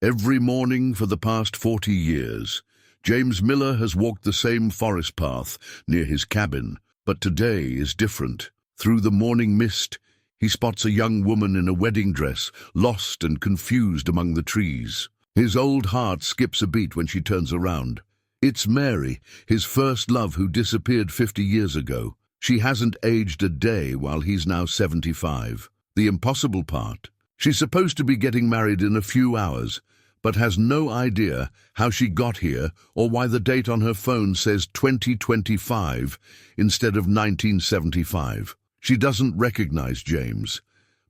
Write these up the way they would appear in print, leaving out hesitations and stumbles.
Every morning for the past 40 years, James Miller has walked the same forest path near his cabin, but today is different. Through the morning mist, he spots a young woman in a wedding dress, lost and confused among the trees. His old heart skips a beat when she turns around. It's Mary, his first love, who disappeared 50 years ago. She hasn't aged a day while he's now 75. The impossible part: she's supposed to be getting married in a few hours, but has no idea how she got here or why the date on her phone says 2025 instead of 1975. She doesn't recognize James,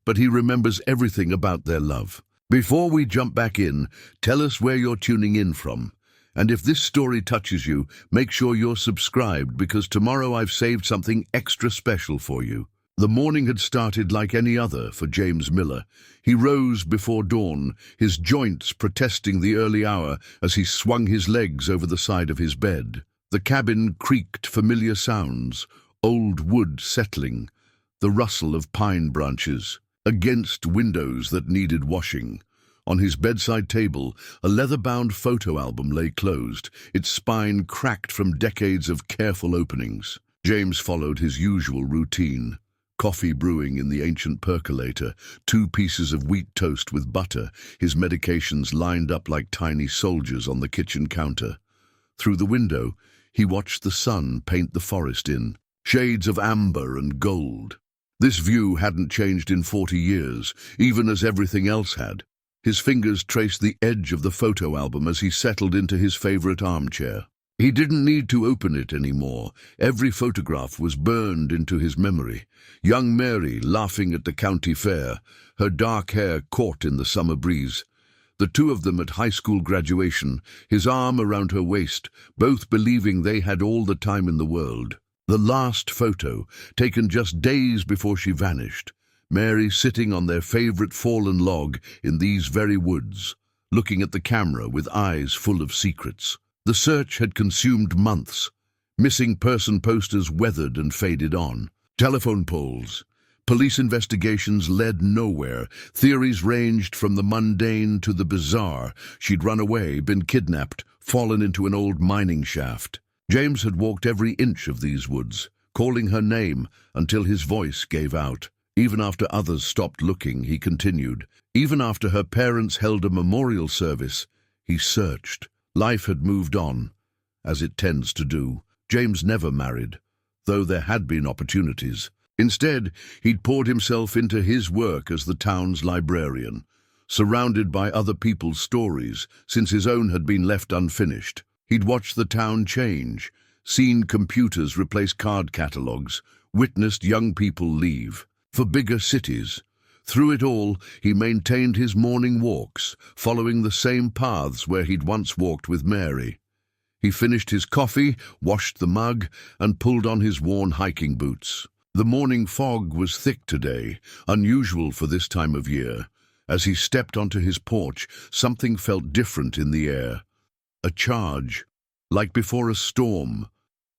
but he remembers everything about their love. Before we jump back in, tell us where you're tuning in from. And if this story touches you, make sure you're subscribed, because tomorrow I've saved something extra special for you. The morning had started like any other for James Miller. He rose before dawn, his joints protesting the early hour as he swung his legs over the side of his bed. The cabin creaked familiar sounds, old wood settling, the rustle of pine branches against windows that needed washing. On his bedside table, a leather-bound photo album lay closed, its spine cracked from decades of careful openings. James followed his usual routine. Coffee brewing in the ancient percolator, 2 pieces of wheat toast with butter, his medications lined up like tiny soldiers on the kitchen counter. Through the window, he watched the sun paint the forest in shades of amber and gold. This view hadn't changed in 40 years, even as everything else had. His fingers traced the edge of the photo album as he settled into his favorite armchair. He didn't need to open it anymore. Every photograph was burned into his memory. Young Mary laughing at the county fair, her dark hair caught in the summer breeze. The 2 of them at high school graduation, his arm around her waist, both believing they had all the time in the world. The last photo, taken just days before she vanished. Mary sitting on their favorite fallen log in these very woods, looking at the camera with eyes full of secrets. The search had consumed months. Missing person posters weathered and faded on. Telephone poles. Police investigations led nowhere. Theories ranged from the mundane to the bizarre. She'd run away, been kidnapped, fallen into an old mining shaft. James had walked every inch of these woods, calling her name until his voice gave out. Even after others stopped looking, he continued. Even after her parents held a memorial service, he searched. Life had moved on, as it tends to do. James never married, though there had been opportunities. Instead, he'd poured himself into his work as the town's librarian, surrounded by other people's stories, since his own had been left unfinished. He'd watched the town change, seen computers replace card catalogs, witnessed young people leave for bigger cities. Through it all, he maintained his morning walks, following the same paths where he'd once walked with Mary. He finished his coffee, washed the mug, and pulled on his worn hiking boots. The morning fog was thick today, unusual for this time of year. As he stepped onto his porch, something felt different in the air. A charge, like before a storm,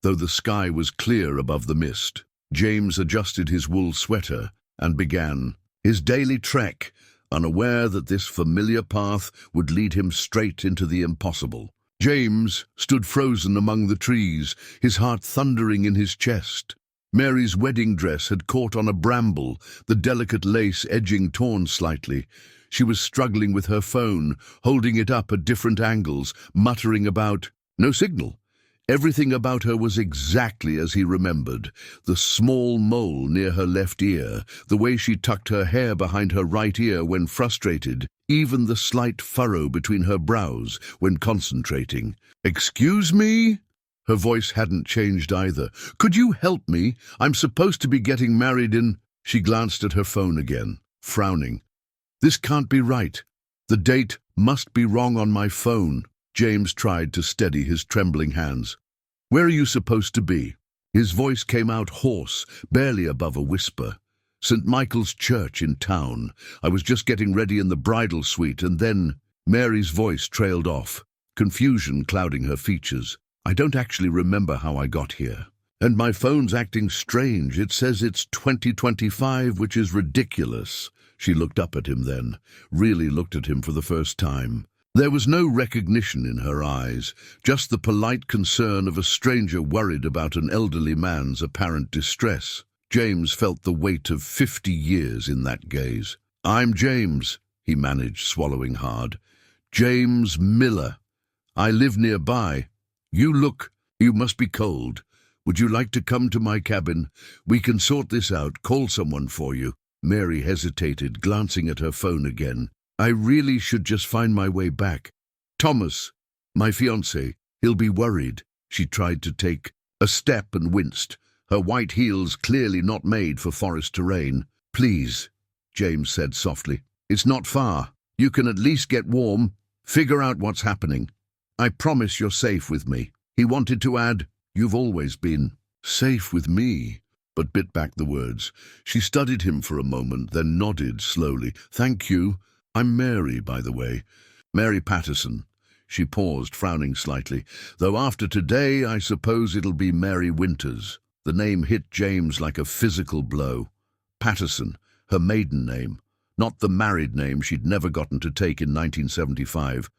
though the sky was clear above the mist. James adjusted his wool sweater and began his daily trek, unaware that this familiar path would lead him straight into the impossible. James stood frozen among the trees, his heart thundering in his chest. Mary's wedding dress had caught on a bramble, the delicate lace edging torn slightly. She was struggling with her phone, holding it up at different angles, muttering about no signal. Everything about her was exactly as he remembered. The small mole near her left ear, the way she tucked her hair behind her right ear when frustrated, even the slight furrow between her brows when concentrating. "Excuse me?" Her voice hadn't changed either. "Could you help me? I'm supposed to be getting married in—" She glanced at her phone again, frowning. "This can't be right. The date must be wrong on my phone." James tried to steady his trembling hands. "Where are you supposed to be?" His voice came out hoarse, barely above a whisper. "St. Michael's Church in town. I was just getting ready in the bridal suite, and then—" Mary's voice trailed off, confusion clouding her features. "I don't actually remember how I got here. And my phone's acting strange. It says it's 2025, which is ridiculous." She looked up at him then, really looked at him for the first time. There was no recognition in her eyes, just the polite concern of a stranger worried about an elderly man's apparent distress. James felt the weight of 50 years in that gaze. "I'm James," he managed, swallowing hard. "James Miller. I live nearby. You must be cold. Would you like to come to my cabin? We can sort this out, call someone for you." Mary hesitated, glancing at her phone again. "I really should just find my way back. Thomas, my fiancé, he'll be worried." She tried to take a step and winced, her white heels clearly not made for forest terrain. "Please," James said softly. "It's not far. You can at least get warm, figure out what's happening. I promise you're safe with me." He wanted to add, "You've always been safe with me," but bit back the words. She studied him for a moment, then nodded slowly. "Thank you. I'm Mary, by the way. Mary Patterson." She paused, frowning slightly. "Though after today, I suppose it'll be Mary Winters." The name hit James like a physical blow. Patterson, her maiden name, not the married name she'd never gotten to take in 1975.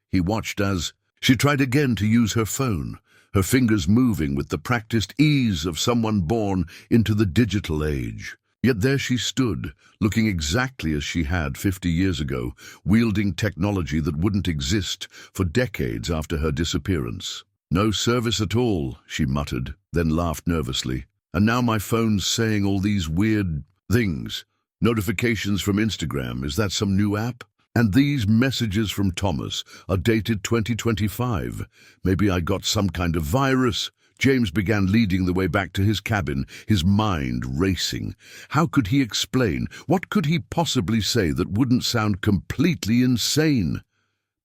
He watched as she tried again to use her phone, her fingers moving with the practiced ease of someone born into the digital age. Yet there she stood, looking exactly as she had 50 years ago, wielding technology that wouldn't exist for decades after her disappearance. "No service at all," she muttered, then laughed nervously. "And now my phone's saying all these weird things. Notifications from Instagram, is that some new app? And these messages from Thomas are dated 2025. Maybe I got some kind of virus." James began leading the way back to his cabin, his mind racing. How could he explain? What could he possibly say that wouldn't sound completely insane?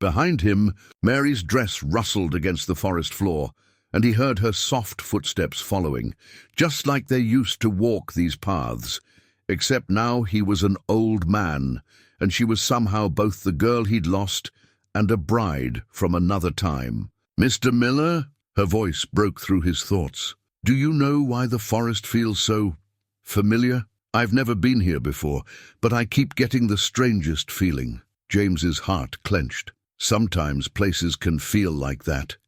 Behind him, Mary's dress rustled against the forest floor, and he heard her soft footsteps following, just like they used to walk these paths. Except now he was an old man, and she was somehow both the girl he'd lost and a bride from another time. "Mr. Miller?" Her voice broke through his thoughts. "Do you know why the forest feels so familiar? I've never been here before, but I keep getting the strangest feeling." James's heart clenched. "Sometimes places can feel like that,"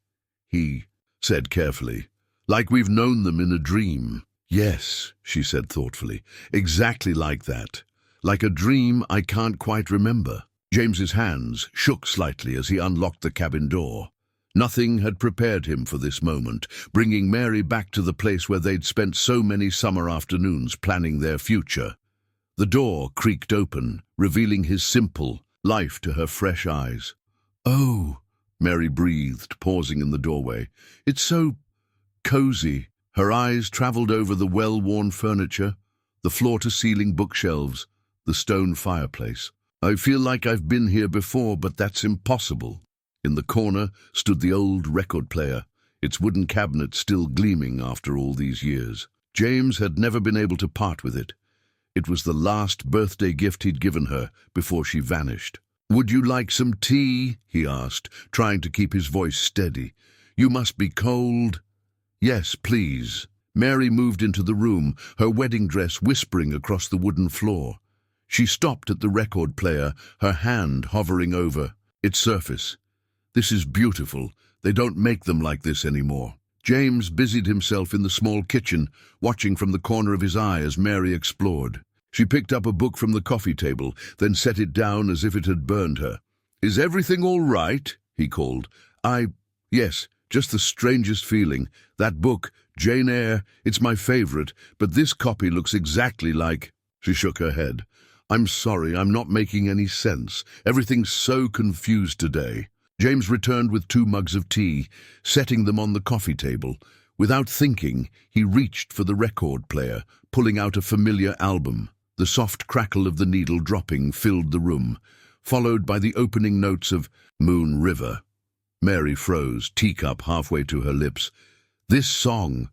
he said carefully. "Like we've known them in a dream." "Yes," she said thoughtfully, "exactly like that. Like a dream I can't quite remember." James's hands shook slightly as he unlocked the cabin door. Nothing had prepared him for this moment, bringing Mary back to the place where they'd spent so many summer afternoons planning their future. The door creaked open, revealing his simple life to her fresh eyes. "Oh," Mary breathed, pausing in the doorway. "It's so cozy." Her eyes traveled over the well-worn furniture, the floor-to-ceiling bookshelves, the stone fireplace. "I feel like I've been here before, but that's impossible." In the corner stood the old record player, its wooden cabinet still gleaming after all these years. James had never been able to part with it. It was the last birthday gift he'd given her before she vanished. "Would you like some tea?" he asked, trying to keep his voice steady. "You must be cold." "Yes, please." Mary moved into the room, her wedding dress whispering across the wooden floor. She stopped at the record player, her hand hovering over its surface. "This is beautiful. They don't make them like this anymore." James busied himself in the small kitchen, watching from the corner of his eye as Mary explored. She picked up a book from the coffee table, then set it down as if it had burned her. "Is everything all right?" he called. Yes, just the strangest feeling. That book, Jane Eyre, it's my favorite, but this copy looks exactly like..." She shook her head. "I'm sorry, I'm not making any sense. Everything's so confused today." James returned with 2 mugs of tea, setting them on the coffee table. Without thinking, he reached for the record player, pulling out a familiar album. The soft crackle of the needle dropping filled the room, followed by the opening notes of Moon River. Mary froze, teacup halfway to her lips. "This song..."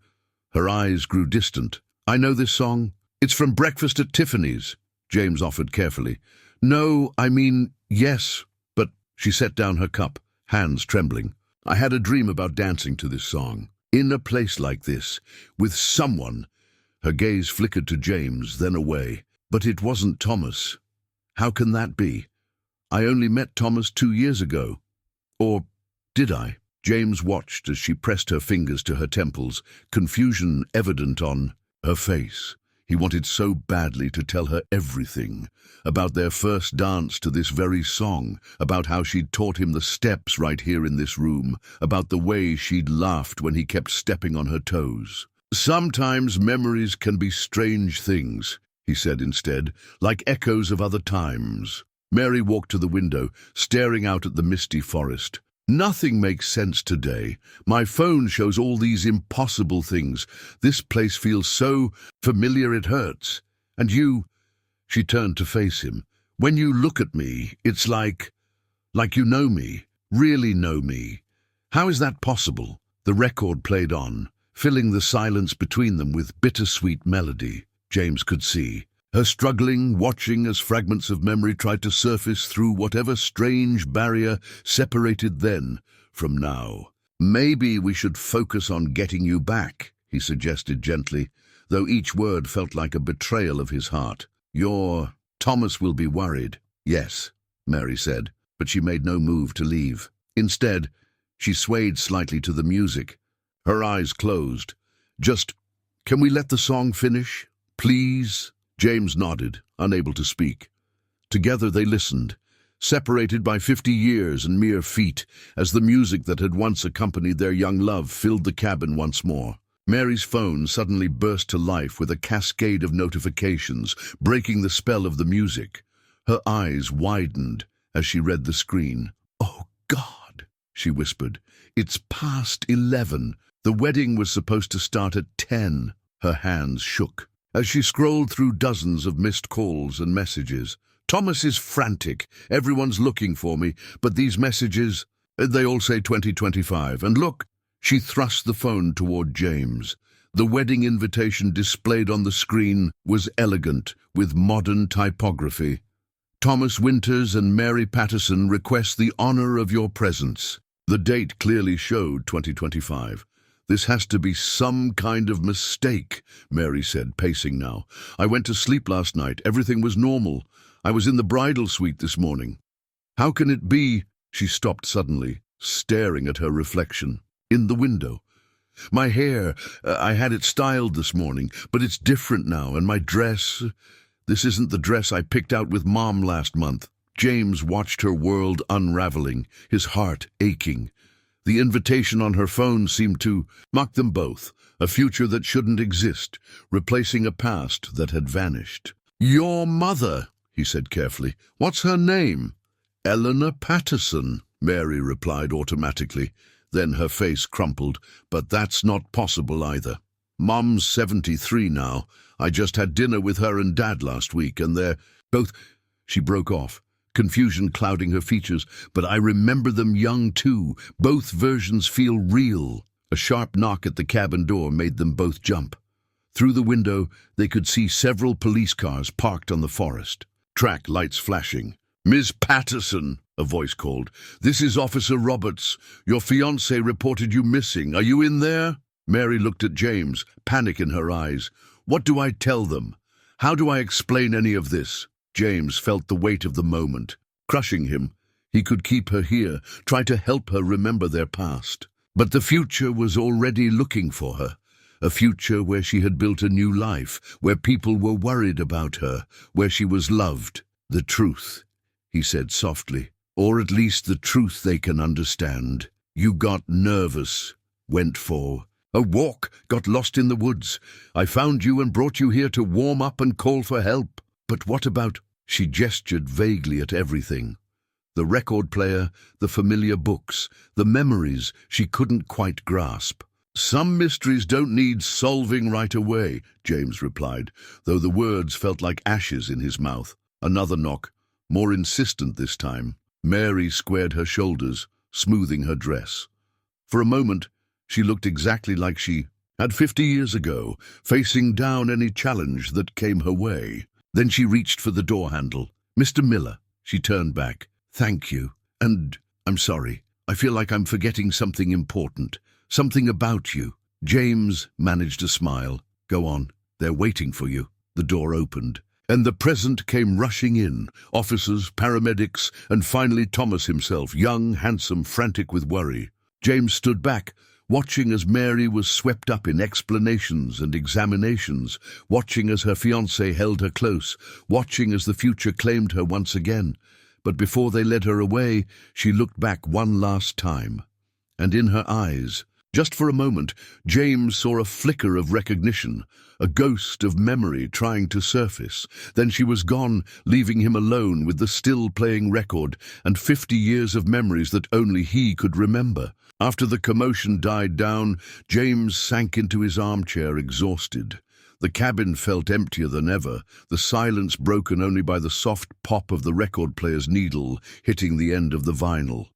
Her eyes grew distant. "I know this song. It's from Breakfast at Tiffany's," James offered carefully. "No, I mean, yes, but..." She set down her cup, hands trembling. "I had a dream about dancing to this song. In a place like this, with someone." Her gaze flickered to James, then away. "But it wasn't Thomas. How can that be? I only met Thomas 2 years ago." Or did I? James watched as she pressed her fingers to her temples, confusion evident on her face. He wanted so badly to tell her everything, about their first dance to this very song, about how she'd taught him the steps right here in this room, about the way she'd laughed when he kept stepping on her toes. "Sometimes memories can be strange things," he said instead, "like echoes of other times." Mary walked to the window, staring out at the misty forest. "Nothing makes sense today. My phone shows all these impossible things. This place feels so familiar it hurts. And you," she turned to face him, "when you look at me, it's like you know me, really know me. How is that possible?" The record played on, filling the silence between them with bittersweet melody. James could see her struggling, watching as fragments of memory tried to surface through whatever strange barrier separated then from now. "Maybe we should focus on getting you back," he suggested gently, though each word felt like a betrayal of his heart. Thomas will be worried." "Yes," Mary said, but she made no move to leave. Instead, she swayed slightly to the music, her eyes closed. Can we let the song finish, please?" James nodded, unable to speak. Together they listened, separated by 50 years and mere feet, as the music that had once accompanied their young love filled the cabin once more. Mary's phone suddenly burst to life with a cascade of notifications, breaking the spell of the music. Her eyes widened as she read the screen. "Oh, God," she whispered. "It's past 11. The wedding was supposed to start at 10. Her hands shook as she scrolled through dozens of missed calls and messages. "Thomas is frantic. Everyone's looking for me. But these messages, they all say 2025. And look," she thrust the phone toward James. The wedding invitation displayed on the screen was elegant, with modern typography. "Thomas Winters and Mary Patterson request the honor of your presence." The date clearly showed 2025. "This has to be some kind of mistake," Mary said, pacing now. "I went to sleep last night. Everything was normal. I was in the bridal suite this morning. How can it be?" She stopped suddenly, staring at her reflection in the window. "My hair, I had it styled this morning, but it's different now, and my dress, this isn't the dress I picked out with Mom last month." James watched her world unraveling, his heart aching. The invitation on her phone seemed to mock them both, a future that shouldn't exist, replacing a past that had vanished. "Your mother," he said carefully. "What's her name?" "Eleanor Patterson," Mary replied automatically. Then her face crumpled. "But that's not possible either. Mom's 73 now. I just had dinner with her and Dad last week, and they're both—" She broke off, confusion clouding her features. "But I remember them young too. Both versions feel real." A sharp knock at the cabin door made them both jump. Through the window, they could see several police cars parked on the forest, track lights flashing. "Miss Patterson," a voice called. "This is Officer Roberts. Your fiancé reported you missing. Are you in there?" Mary looked at James, panic in her eyes. "What do I tell them? How do I explain any of this?" James felt the weight of the moment, crushing him. He could keep her here, try to help her remember their past. But the future was already looking for her. A future where she had built a new life, where people were worried about her, where she was loved. "The truth," he said softly, "or at least the truth they can understand. You got nervous, went for a walk, got lost in the woods. I found you and brought you here to warm up and call for help. But what about—" She gestured vaguely at everything. The record player, the familiar books, the memories she couldn't quite grasp. "Some mysteries don't need solving right away," James replied, though the words felt like ashes in his mouth. Another knock, more insistent this time. Mary squared her shoulders, smoothing her dress. For a moment, she looked exactly like she had 50 years ago, facing down any challenge that came her way. Then she reached for the door handle. "Mr. Miller," she turned back. "Thank you. And I'm sorry. I feel like I'm forgetting something important. Something about you." James managed a smile. "Go on. They're waiting for you." The door opened, And the present came rushing in, officers, paramedics, and finally Thomas himself, young, handsome, frantic with worry. James stood back, watching as Mary was swept up in explanations and examinations, watching as her fiancé held her close, watching as the future claimed her once again. But before they led her away, she looked back one last time. And in her eyes, just for a moment, James saw a flicker of recognition, a ghost of memory trying to surface. Then she was gone, leaving him alone with the still-playing record and 50 years of memories that only he could remember. After the commotion died down, James sank into his armchair, exhausted. The cabin felt emptier than ever, the silence broken only by the soft pop of the record player's needle hitting the end of the vinyl.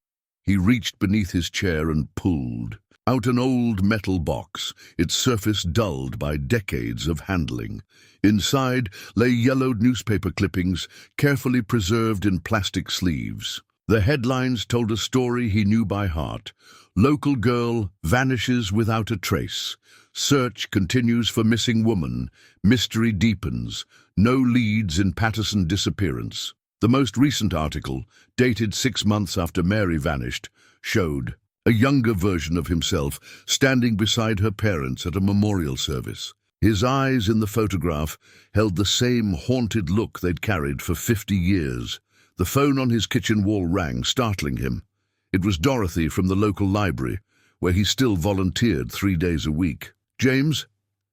He reached beneath his chair and pulled out an old metal box, its surface dulled by decades of handling. Inside lay yellowed newspaper clippings, carefully preserved in plastic sleeves. The headlines told a story he knew by heart. Local girl vanishes without a trace. Search continues for missing woman. Mystery deepens. No leads in Patterson disappearance. The most recent article, dated 6 months after Mary vanished, showed a younger version of himself standing beside her parents at a memorial service. His eyes in the photograph held the same haunted look they'd carried for 50 years. The phone on his kitchen wall rang, startling him. It was Dorothy from the local library, where he still volunteered 3 days a week. "James,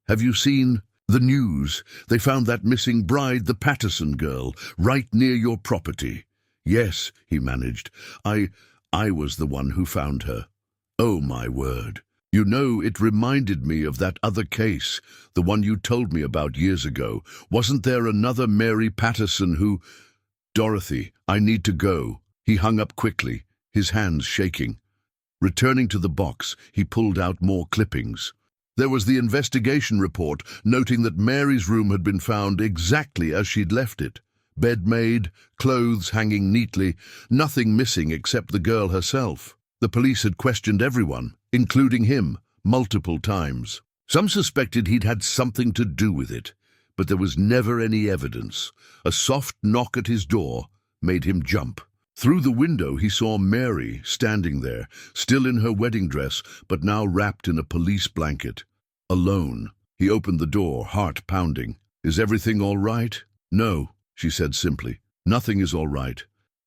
have you seen the news? They found that missing bride, the Patterson girl, right near your property." "Yes," he managed. I was the one who found her." "Oh, my word. You know, it reminded me of that other case, the one you told me about years ago. Wasn't there another Mary Patterson who—" "Dorothy, I need to go." He hung up quickly, his hands shaking. Returning to the box, he pulled out more clippings. There was the investigation report noting that Mary's room had been found exactly as she'd left it. Bed made, clothes hanging neatly, nothing missing except the girl herself. The police had questioned everyone, including him, multiple times. Some suspected he'd had something to do with it, but there was never any evidence. A soft knock at his door made him jump. Through the window he saw Mary standing there, still in her wedding dress, but now wrapped in a police blanket. Alone. He opened the door, heart pounding. "Is everything all right?" "No," she said simply. "Nothing is all right.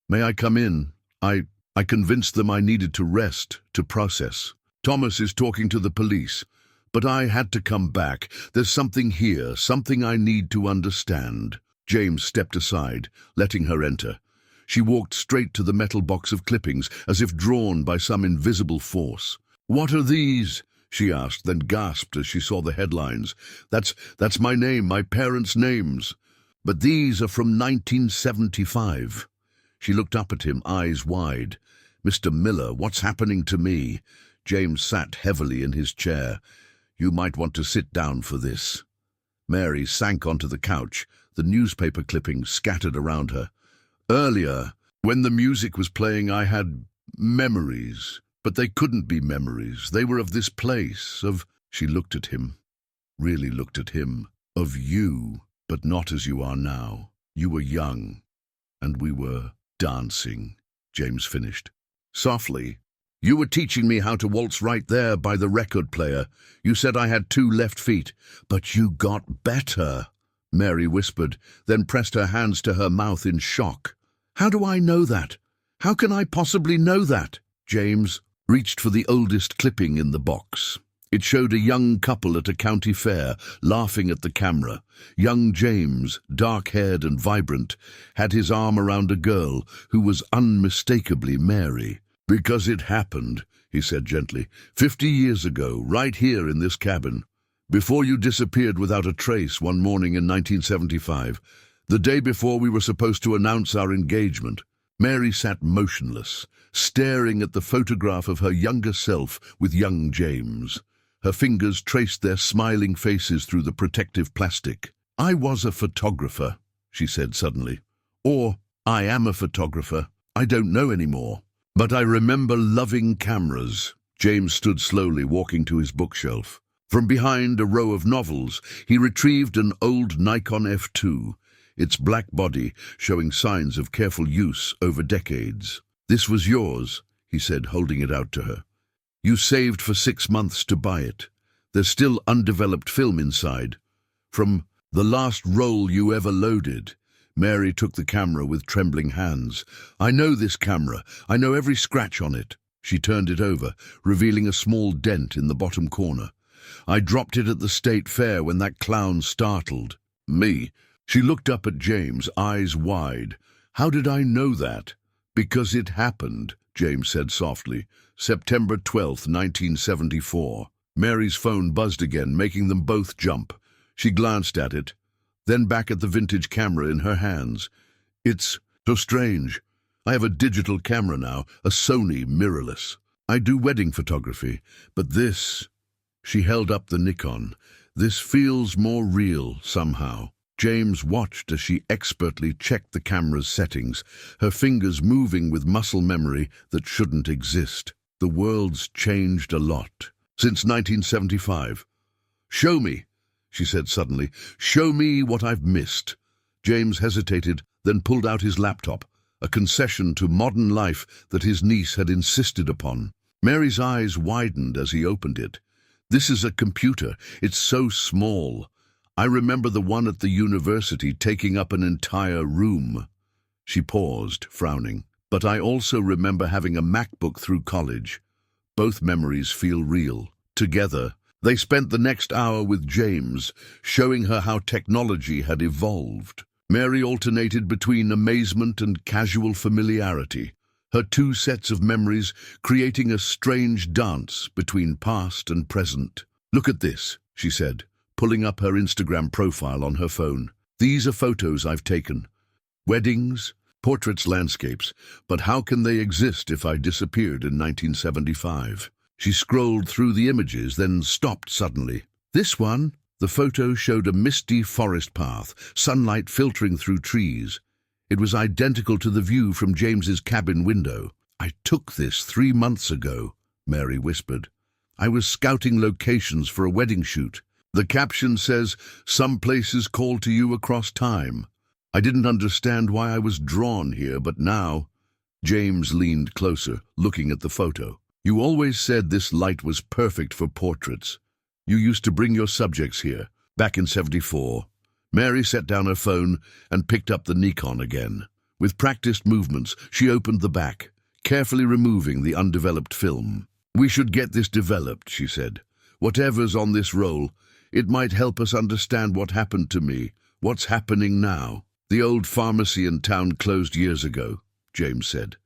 May I come in? I convinced them I needed to rest, to process. Thomas is talking to the police, but I had to come back. There's something here, something I need to understand." James stepped aside, letting her enter. She walked straight to the metal box of clippings, as if drawn by some invisible force. "What are these?" she asked, then gasped as she saw the headlines. That's my name, my parents' names. But these are from 1975. She looked up at him, eyes wide. "Mr. Miller, what's happening to me?" James sat heavily in his chair. "You might want to sit down for this." Mary sank onto the couch, the newspaper clippings scattered around her. "Earlier, when the music was playing, I had memories, but they couldn't be memories. They were of this place, of—" She looked at him, really looked at him, "of you, but not as you are now. You were young, and we were dancing," James finished. Softly, "You were teaching me how to waltz right there by the record player. You said I had 2 left feet, but you got better," Mary whispered, then pressed her hands to her mouth in shock. "How do I know that? How can I possibly know that?" James reached for the oldest clipping in the box. It showed a young couple at a county fair, laughing at the camera. Young James, dark-haired and vibrant, had his arm around a girl who was unmistakably Mary. "Because it happened," he said gently, 50 years ago, right here in this cabin. Before you disappeared without a trace one morning in 1975, the day before we were supposed to announce our engagement." Mary sat motionless, staring at the photograph of her younger self with young James. Her fingers traced their smiling faces through the protective plastic. "I was a photographer," she said suddenly. "Or I am a photographer. I don't know anymore. But I remember loving cameras." James stood slowly, walking to his bookshelf. From behind a row of novels, he retrieved an old Nikon F2. its black body showing signs of careful use over decades. "This was yours," he said, holding it out to her. "You saved for 6 months to buy it. There's still undeveloped film inside. From the last roll you ever loaded." Mary took the camera with trembling hands. "I know this camera. I know every scratch on it." She turned it over, revealing a small dent in the bottom corner. "I dropped it at the state fair when that clown startled me." She looked up at James, eyes wide. "How did I know that?" "Because it happened," James said softly. "September 12th, 1974. Mary's phone buzzed again, making them both jump. She glanced at it, then back at the vintage camera in her hands. "It's so strange. I have a digital camera now, a Sony mirrorless. I do wedding photography, but this—" She held up the Nikon. "This feels more real, somehow." James watched as she expertly checked the camera's settings, her fingers moving with muscle memory that shouldn't exist. The world's changed a lot since 1975. "Show me," she said suddenly. "Show me what I've missed." James hesitated, then pulled out his laptop, a concession to modern life that his niece had insisted upon. Mary's eyes widened as he opened it. "This is a computer. It's so small. I remember the one at the university taking up an entire room." She paused, frowning. "But I also remember having a MacBook through college. Both memories feel real." Together, they spent the next hour with James, showing her how technology had evolved. Mary alternated between amazement and casual familiarity, her two sets of memories creating a strange dance between past and present. "Look at this," she said, pulling up her Instagram profile on her phone. "These are photos I've taken. Weddings, portraits, landscapes. But how can they exist if I disappeared in 1975? She scrolled through the images, then stopped suddenly. "This one?" The photo showed a misty forest path, sunlight filtering through trees. It was identical to the view from James's cabin window. "I took this 3 months ago," Mary whispered. "I was scouting locations for a wedding shoot. The caption says, 'Some places call to you across time.' I didn't understand why I was drawn here, but now—" James leaned closer, looking at the photo. "You always said this light was perfect for portraits. You used to bring your subjects here, back in '74. Mary set down her phone and picked up the Nikon again. With practiced movements, she opened the back, carefully removing the undeveloped film. "We should get this developed," she said. "Whatever's on this roll, it might help us understand what happened to me, what's happening now." "The old pharmacy in town closed years ago," James said.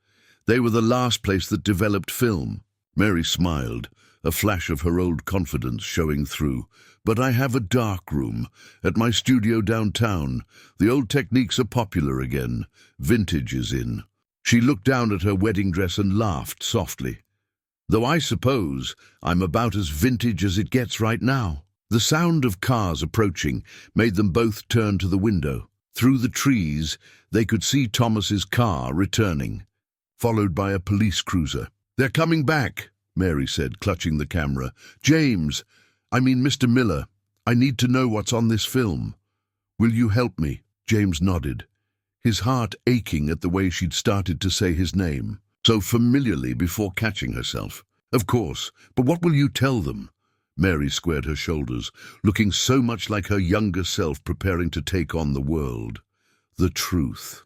"They were the last place that developed film." Mary smiled, a flash of her old confidence showing through. "But I have a dark room at my studio downtown. The old techniques are popular again. Vintage is in." She looked down at her wedding dress and laughed softly. "Though I suppose I'm about as vintage as it gets right now." The sound of cars approaching made them both turn to the window. Through the trees, they could see Thomas's car returning, followed by a police cruiser. "They're coming back," Mary said, clutching the camera. "James, Mr. Miller, I need to know what's on this film. Will you help me?" James nodded, his heart aching at the way she'd started to say his name, so familiarly before catching herself. "Of course, but what will you tell them?" Mary squared her shoulders, looking so much like her younger self preparing to take on the world. "The truth,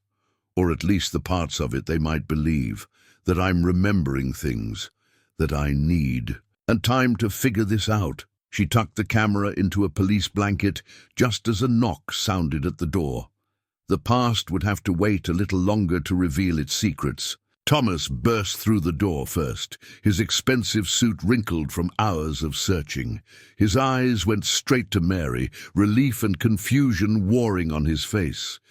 or at least the parts of it they might believe, that I'm remembering things, that I need, and time to figure this out." She tucked the camera into a police blanket just as a knock sounded at the door. The past would have to wait a little longer to reveal its secrets. Thomas burst through the door first, his expensive suit wrinkled from hours of searching. His eyes went straight to Mary, relief and confusion warring on his face.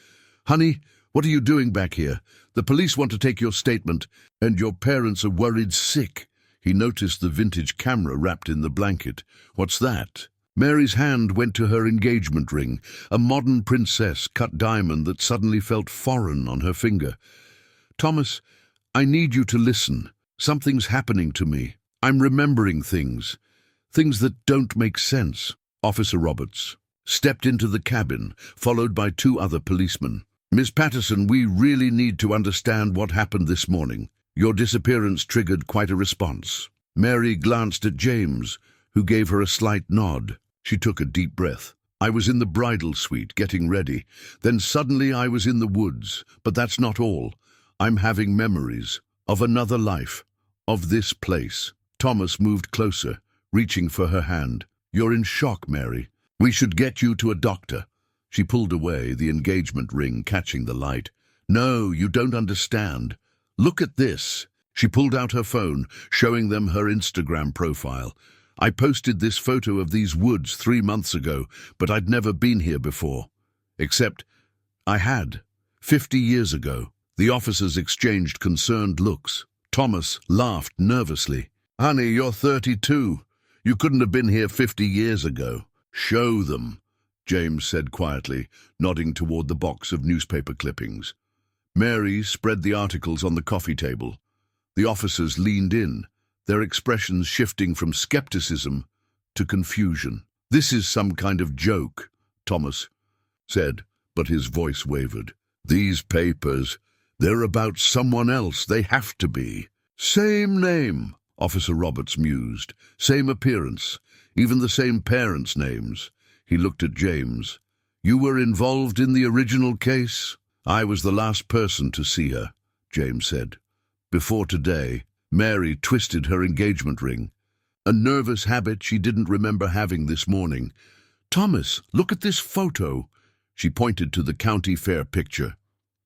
"Honey, what are you doing back here? The police want to take your statement, and your parents are worried sick." He noticed the vintage camera wrapped in the blanket. "What's that?" Mary's hand went to her engagement ring, a modern princess cut diamond that suddenly felt foreign on her finger. "Thomas, I need you to listen. Something's happening to me. I'm remembering things that don't make sense." "Officer Roberts," stepped into the cabin, followed by two other policemen. "Miss Patterson, we really need to understand what happened this morning. Your disappearance triggered quite a response." Mary glanced at James, who gave her a slight nod. She took a deep breath. "I was in the bridal suite, getting ready. Then suddenly I was in the woods. But that's not all. I'm having memories of another life, of this place." Thomas moved closer, reaching for her hand. "You're in shock, Mary. We should get you to a doctor." She pulled away, the engagement ring catching the light. "No, you don't understand. Look at this." She pulled out her phone, showing them her Instagram profile. "I posted this photo of these woods 3 months ago, but I'd never been here before. Except I had, 50 years ago." The officers exchanged concerned looks. Thomas laughed nervously. "Honey, you're 32. You couldn't have been here 50 years ago." "Show them," James said quietly, nodding toward the box of newspaper clippings. Mary spread the articles on the coffee table. The officers leaned in, their expressions shifting from skepticism to confusion. "This is some kind of joke," Thomas said, but his voice wavered. "These papers, they're about someone else. They have to be." "Same name," Officer Roberts mused. "Same appearance, even the same parents' names." He looked at James. "You were involved in the original case?" "I was the last person to see her," James said. "Before today." Mary twisted her engagement ring, a nervous habit she didn't remember having this morning. "Thomas, look at this photo." She pointed to the county fair picture.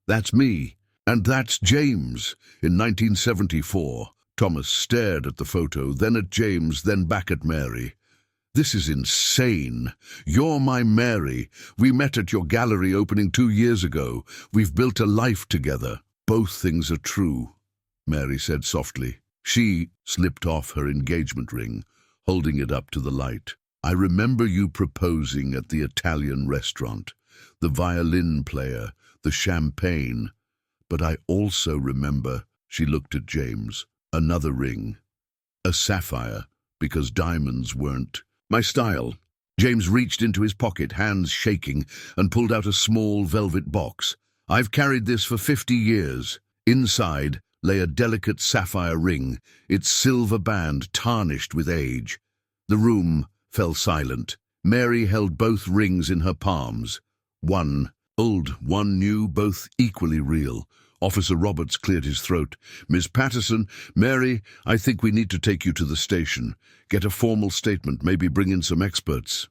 "That's me. And that's James, in 1974. Thomas stared at the photo, then at James, then back at Mary. "This is insane. You're my Mary. We met at your gallery opening 2 years ago. We've built a life together." "Both things are true," Mary said softly. She slipped off her engagement ring, holding it up to the light. "I remember you proposing at the Italian restaurant, the violin player, the champagne. But I also remember," she looked at James, "another ring. A sapphire, because diamonds weren't my style." James reached into his pocket, hands shaking, and pulled out a small velvet box. "I've carried this for 50 years. Inside lay a delicate sapphire ring, its silver band tarnished with age." The room fell silent. Mary held both rings in her palms. One old, one new, both equally real. Officer Roberts cleared his throat. "Miss Patterson, Mary, I think we need to take you to the station. Get a formal statement, maybe bring in some experts."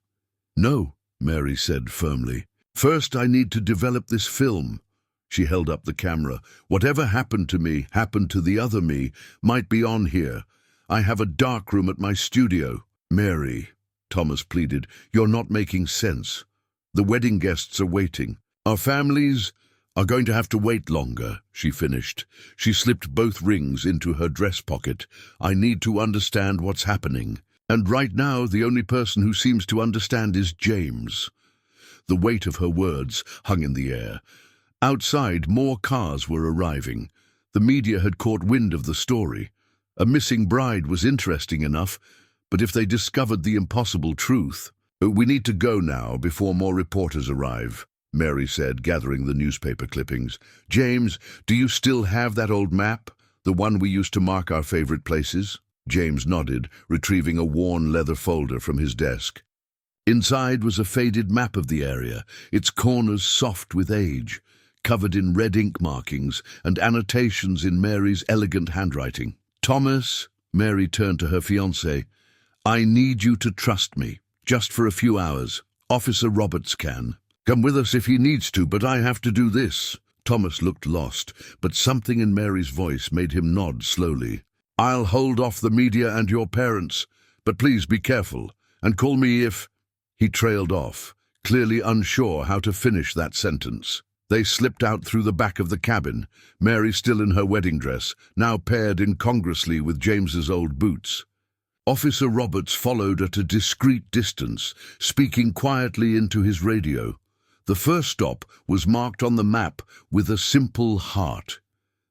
"No," Mary said firmly. "First, I need to develop this film." She held up the camera. "Whatever happened to me, happened to the other me, might be on here. I have a dark room at my studio." "Mary," Thomas pleaded, "you're not making sense. The wedding guests are waiting. Our families are going to have to wait longer," she finished. She slipped both rings into her dress pocket. "I need to understand what's happening. And right now, the only person who seems to understand is James." The weight of her words hung in the air. Outside, more cars were arriving. The media had caught wind of the story. A missing bride was interesting enough, but if they discovered the impossible truth— "We need to go now before more reporters arrive," Mary said, gathering the newspaper clippings. "James, do you still have that old map? The one we used to mark our favorite places?" James nodded, retrieving a worn leather folder from his desk. Inside was a faded map of the area, its corners soft with age, covered in red ink markings and annotations in Mary's elegant handwriting. "Thomas," Mary turned to her fiancé, "I need you to trust me, just for a few hours. Officer Roberts can come with us if he needs to, but I have to do this." Thomas looked lost, but something in Mary's voice made him nod slowly. "I'll hold off the media and your parents, but please be careful, and call me if—" He trailed off, clearly unsure how to finish that sentence. They slipped out through the back of the cabin, Mary still in her wedding dress, now paired incongruously with James's old boots. Officer Roberts followed at a discreet distance, speaking quietly into his radio. The first stop was marked on the map with a simple heart,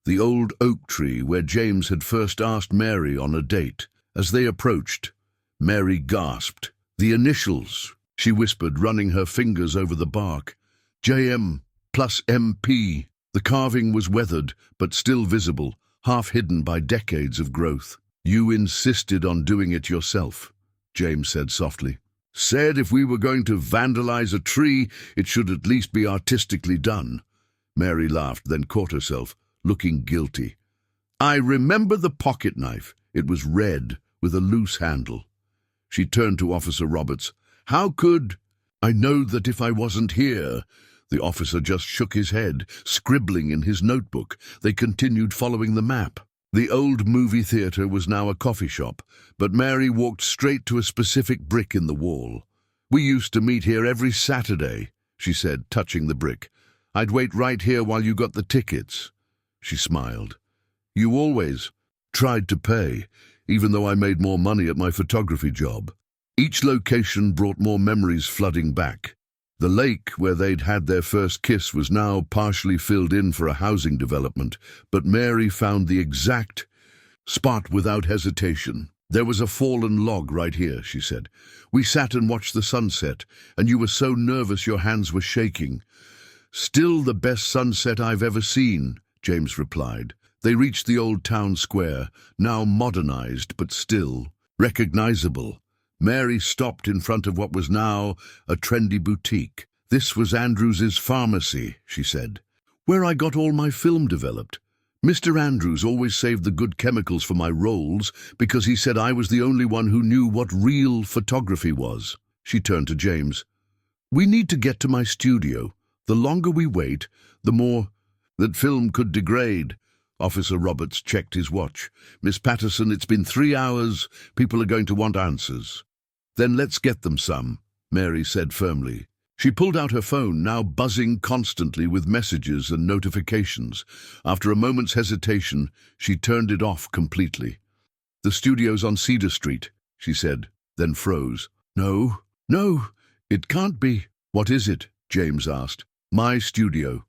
the old oak tree where James had first asked Mary on a date. As they approached, Mary gasped. The initials, she whispered, running her fingers over the bark. JM plus MP. The carving was weathered, but still visible, half hidden by decades of growth. You insisted on doing it yourself, James said softly. Said if we were going to vandalize a tree, it should at least be artistically done. Mary laughed, then caught herself, looking guilty. I remember the pocket knife. It was red, with a loose handle. She turned to Officer Roberts. How could... I know that if I wasn't here... The officer just shook his head, scribbling in his notebook. They continued following the map. The old movie theater was now a coffee shop, but Mary walked straight to a specific brick in the wall. We used to meet here every Saturday, she said, touching the brick. I'd wait right here while you got the tickets. She smiled. You always tried to pay, even though I made more money at my photography job. Each location brought more memories flooding back. The lake where they'd had their first kiss was now partially filled in for a housing development, but Mary found the exact spot without hesitation. There was a fallen log right here, she said. We sat and watched the sunset, and you were so nervous your hands were shaking. Still the best sunset I've ever seen, James replied. They reached the old town square, now modernized but still recognizable. Mary stopped in front of what was now a trendy boutique. This was Andrews's pharmacy, she said, where I got all my film developed. Mr. Andrews always saved the good chemicals for my roles because he said I was the only one who knew what real photography was. She turned to James. We need to get to my studio. The longer we wait, the more that film could degrade. Officer Roberts checked his watch. Miss Patterson, it's been 3 hours. People are going to want answers. Then let's get them some, Mary said firmly. She pulled out her phone, now buzzing constantly with messages and notifications. After a moment's hesitation, she turned it off completely. The studio's on Cedar Street, she said, then froze. No, it can't be. What is it? James asked. My studio.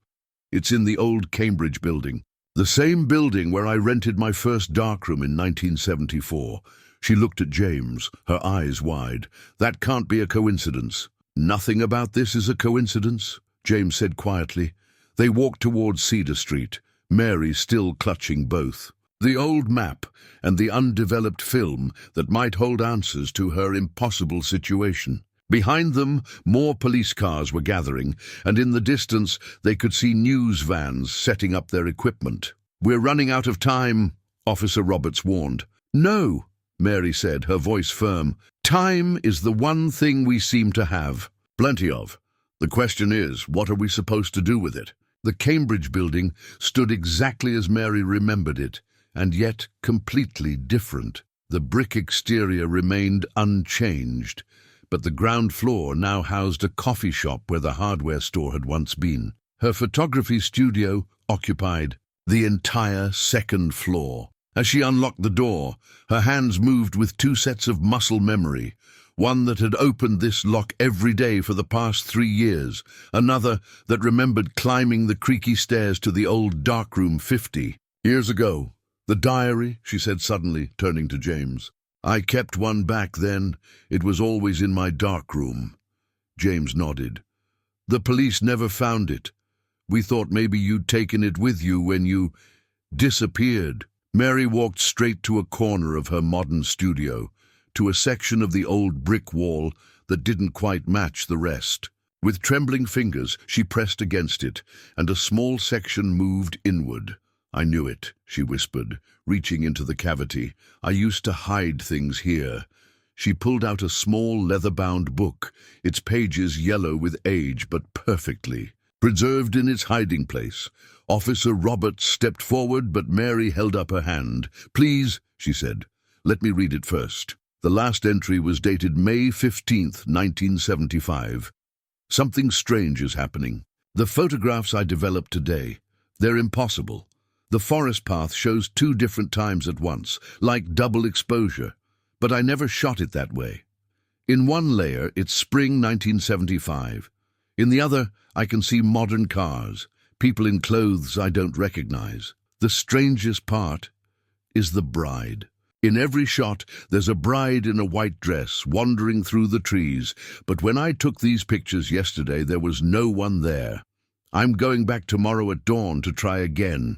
It's in the old Cambridge building. The same building where I rented my first darkroom in 1974. She looked at James, her eyes wide. That can't be a coincidence. Nothing about this is a coincidence, James said quietly. They walked towards Cedar Street, Mary still clutching both. The old map and the undeveloped film that might hold answers to her impossible situation. Behind them, more police cars were gathering, and in the distance they could see news vans setting up their equipment. We're running out of time, Officer Roberts warned. No, Mary said, her voice firm. Time is the one thing we seem to have. Plenty of. The question is, what are we supposed to do with it? The Cambridge building stood exactly as Mary remembered it, and yet completely different. The brick exterior remained unchanged, but the ground floor now housed a coffee shop where the hardware store had once been. Her photography studio occupied the entire second floor. As she unlocked the door, her hands moved with 2 sets of muscle memory, one that had opened this lock every day for the past 3 years, another that remembered climbing the creaky stairs to the old darkroom 50 years ago. The diary, she said suddenly, turning to James. I kept one back then. It was always in my darkroom. James nodded. The police never found it. We thought maybe you'd taken it with you when you disappeared. Mary walked straight to a corner of her modern studio, to a section of the old brick wall that didn't quite match the rest. With trembling fingers, she pressed against it, and a small section moved inward. I knew it, she whispered, reaching into the cavity. I used to hide things here. She pulled out a small leather-bound book, its pages yellow with age but perfectly preserved in its hiding place. Officer Roberts stepped forward, but Mary held up her hand. Please, she said, let me read it first. The last entry was dated May 15th, 1975. Something strange is happening. The photographs I developed today, they're impossible. The forest path shows 2 different times at once, like double exposure, but I never shot it that way. In one layer, it's spring 1975. In the other, I can see modern cars, people in clothes I don't recognize. The strangest part is the bride. In every shot, there's a bride in a white dress wandering through the trees, but when I took these pictures yesterday, there was no one there. I'm going back tomorrow at dawn to try again.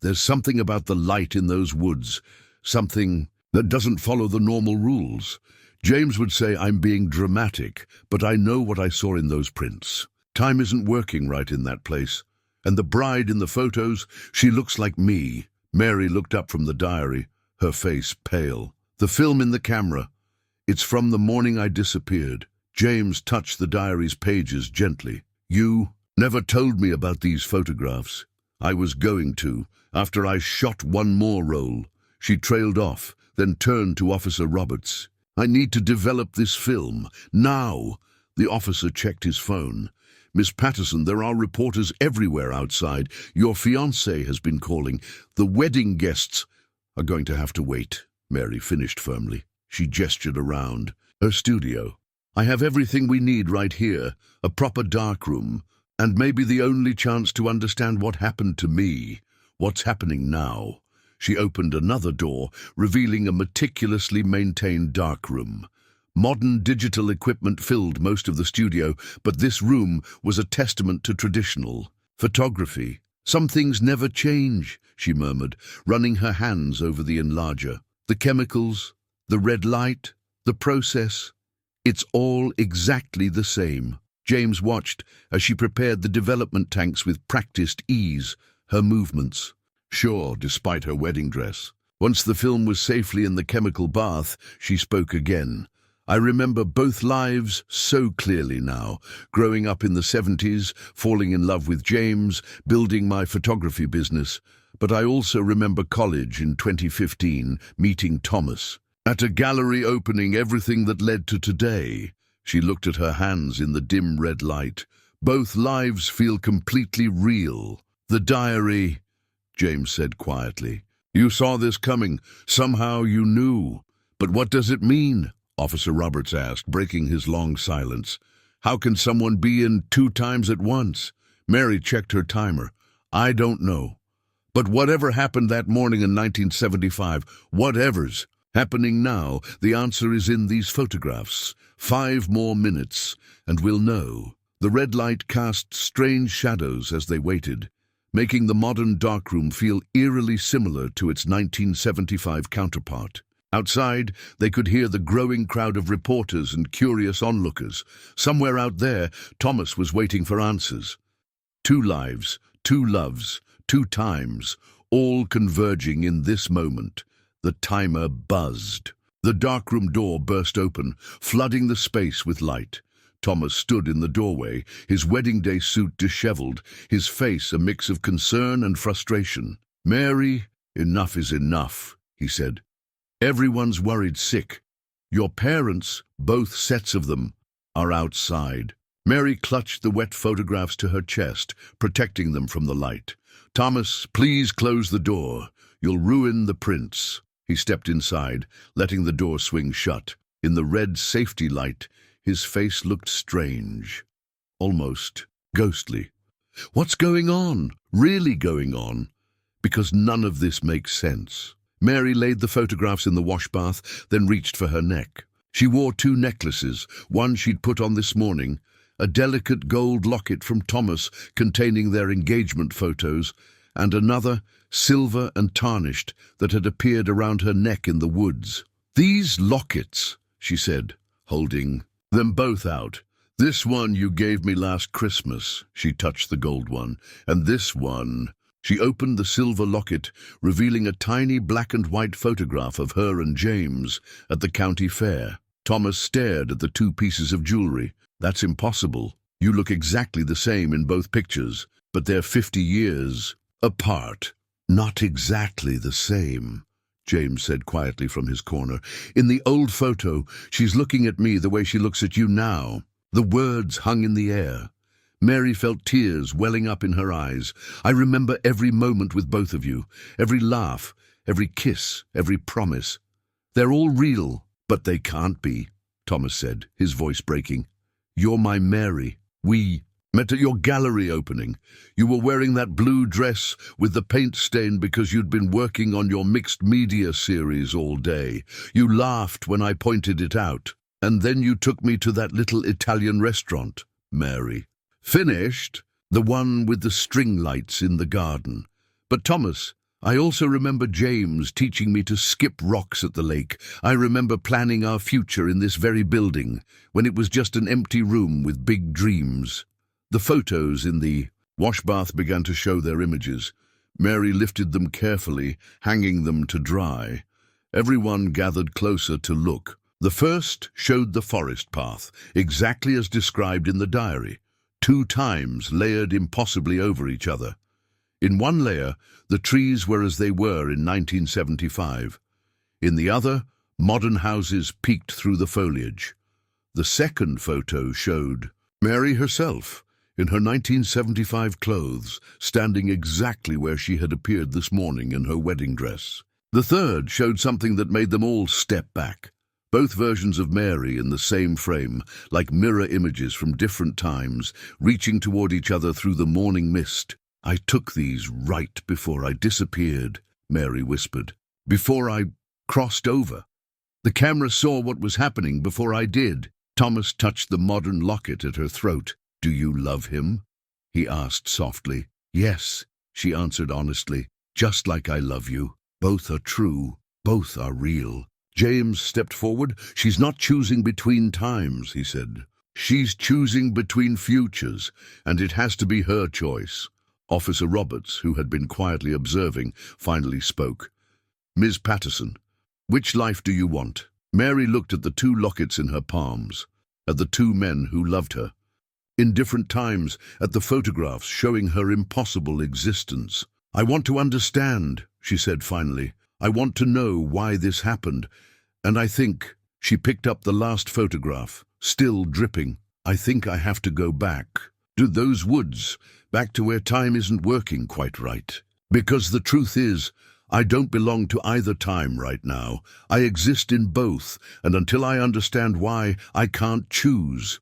There's something about the light in those woods, something that doesn't follow the normal rules. James would say I'm being dramatic, but I know what I saw in those prints. Time isn't working right in that place. And the bride in the photos, she looks like me. Mary looked up from the diary, her face pale. The film in the camera. It's from the morning I disappeared. James touched the diary's pages gently. You never told me about these photographs. I was going to, after I shot one more roll. She trailed off, then turned to Officer Roberts. I need to develop this film, now. The officer checked his phone. Miss Patterson, there are reporters everywhere outside. Your fiancé has been calling. The wedding guests are going to have to wait, Mary finished firmly. She gestured around. Her studio. I have everything we need right here, a proper darkroom, and maybe the only chance to understand what happened to me, what's happening now. She opened another door, revealing a meticulously maintained darkroom. Modern digital equipment filled most of the studio, but this room was a testament to traditional photography. Some things never change, she murmured, running her hands over the enlarger. The chemicals, the red light, the process. It's all exactly the same. James watched as she prepared the development tanks with practiced ease, her movements. Sure, despite her wedding dress. Once the film was safely in the chemical bath, she spoke again. I remember both lives so clearly now, growing up in the 70s, falling in love with James, building my photography business. But I also remember college in 2015, meeting Thomas. At a gallery opening, everything that led to today. She looked at her hands in the dim red light. Both lives feel completely real. The diary, James said quietly. You saw this coming. Somehow you knew. But what does it mean? Officer Roberts asked, breaking his long silence. How can someone be in 2 times at once? Mary checked her timer. I don't know. But whatever happened that morning in 1975, whatever's happening now, the answer is in these photographs. 5 more minutes, and we'll know. The red light cast strange shadows as they waited, making the modern darkroom feel eerily similar to its 1975 counterpart. Outside, they could hear the growing crowd of reporters and curious onlookers. Somewhere out there, Thomas was waiting for answers. 2 lives, 2 loves, 2 times, all converging in this moment. The timer buzzed. The darkroom door burst open, flooding the space with light. Thomas stood in the doorway, his wedding day suit disheveled, his face a mix of concern and frustration. Mary, enough is enough, he said. Everyone's worried sick. Your parents, both sets of them, are outside. Mary clutched the wet photographs to her chest, protecting them from the light. Thomas, please close the door. You'll ruin the prints. He stepped inside, letting the door swing shut. In the red safety light, his face looked strange, almost ghostly. What's going on? Really going on? Because none of this makes sense. Mary laid the photographs in the washbath, then reached for her neck. She wore 2 necklaces, one she'd put on this morning, a delicate gold locket from Thomas containing their engagement photos, and another, silver and tarnished, that had appeared around her neck in the woods. These lockets, she said, holding them both out. This one you gave me last Christmas, she touched the gold one, and this one. She opened the silver locket, revealing a tiny black and white photograph of her and James at the county fair. Thomas stared at the 2 pieces of jewelry. That's impossible. You look exactly the same in both pictures, but they're 50 years apart. Not exactly the same, James said quietly from his corner. In the old photo, she's looking at me the way she looks at you now. The words hung in the air. Mary felt tears welling up in her eyes. I remember every moment with both of you, every laugh, every kiss, every promise. They're all real, but they can't be, Thomas said, his voice breaking. You're my Mary. We Met at your gallery opening. You were wearing that blue dress with the paint stain because you'd been working on your mixed media series all day. You laughed when I pointed it out. And then you took me to that little Italian restaurant, Mary. Finished? The one with the string lights in the garden. But Thomas, I also remember James teaching me to skip rocks at the lake. I remember planning our future in this very building, when it was just an empty room with big dreams. The photos in the washbath began to show their images. Mary lifted them carefully, hanging them to dry. Everyone gathered closer to look. The first showed the forest path, exactly as described in the diary, 2 times layered impossibly over each other. In one layer, the trees were as they were in 1975. In the other, modern houses peeked through the foliage. The second photo showed Mary herself, in her 1975 clothes, standing exactly where she had appeared this morning in her wedding dress. The third showed something that made them all step back. Both versions of Mary in the same frame, like mirror images from different times, reaching toward each other through the morning mist. I took these right before I disappeared, Mary whispered. Before I crossed over. The camera saw what was happening before I did. Thomas touched the modern locket at her throat. Do you love him? He asked softly. Yes, she answered honestly. Just like I love you. Both are true. Both are real. James stepped forward. She's not choosing between times, he said. She's choosing between futures, and it has to be her choice. Officer Roberts, who had been quietly observing, finally spoke. Ms. Patterson, which life do you want? Mary looked at the 2 lockets in her palms, at the 2 men who loved her. In different times, at the photographs showing her impossible existence. I want to understand, she said finally. I want to know why this happened. And I think, she picked up the last photograph, still dripping. I think I have to go back. To those woods, back to where time isn't working quite right. Because the truth is, I don't belong to either time right now. I exist in both, and until I understand why, I can't choose.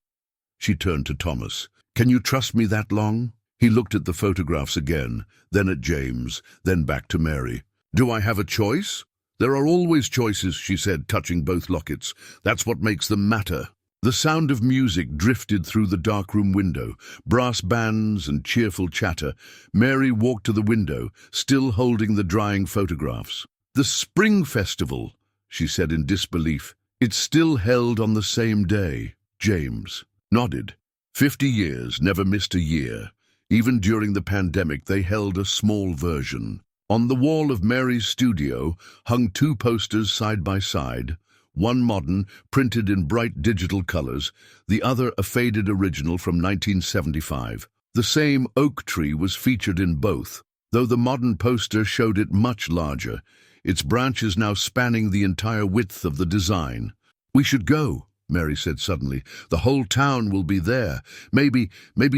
She turned to Thomas. Can you trust me that long? He looked at the photographs again, then at James, then back to Mary. Do I have a choice? There are always choices, she said, touching both lockets. That's what makes them matter. The sound of music drifted through the darkroom window, brass bands and cheerful chatter. Mary walked to the window, still holding the drying photographs. The Spring Festival, she said in disbelief. It's still held on the same day. James nodded. 50 years, never missed a year. Even during the pandemic, they held a small version. On the wall of Mary's studio hung 2 posters side by side, one modern, printed in bright digital colors, the other a faded original from 1975. The same oak tree was featured in both, though the modern poster showed it much larger, its branches now spanning the entire width of the design. We should go, Mary said suddenly. The whole town will be there. Maybe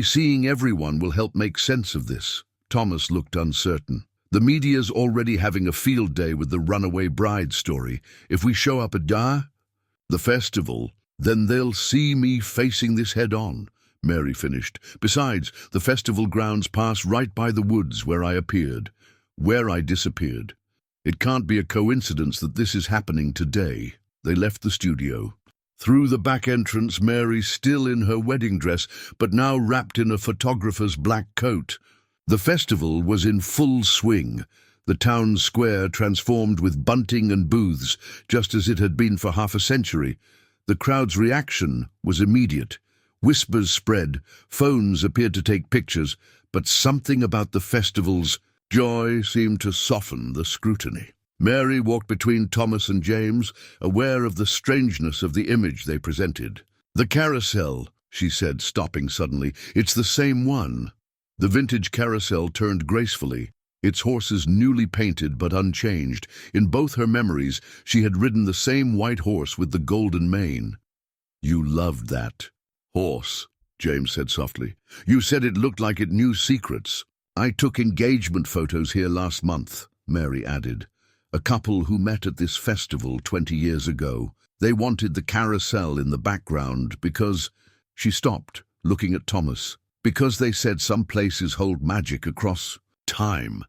seeing everyone will help make sense of this. Thomas looked uncertain. The media's already having a field day with the runaway bride story. If we show up at the festival, then they'll see me facing this head-on, Mary finished. Besides, the festival grounds pass right by the woods where I appeared, where I disappeared. It can't be a coincidence that this is happening today. They left the studio. Through the back entrance, Mary, still in her wedding dress, but now wrapped in a photographer's black coat. The festival was in full swing, the town square transformed with bunting and booths, just as it had been for half a century. The crowd's reaction was immediate. Whispers spread, phones appeared to take pictures, but something about the festival's joy seemed to soften the scrutiny. Mary walked between Thomas and James, aware of the strangeness of the image they presented. The carousel, she said, stopping suddenly. It's the same one. The vintage carousel turned gracefully, its horses newly painted but unchanged. In both her memories, she had ridden the same white horse with the golden mane. You loved that horse, James said softly. You said it looked like it knew secrets. I took engagement photos here last month, Mary added. A couple who met at this festival 20 years ago. They wanted the carousel in the background because... She stopped, looking at Thomas. Because they said some places hold magic across time.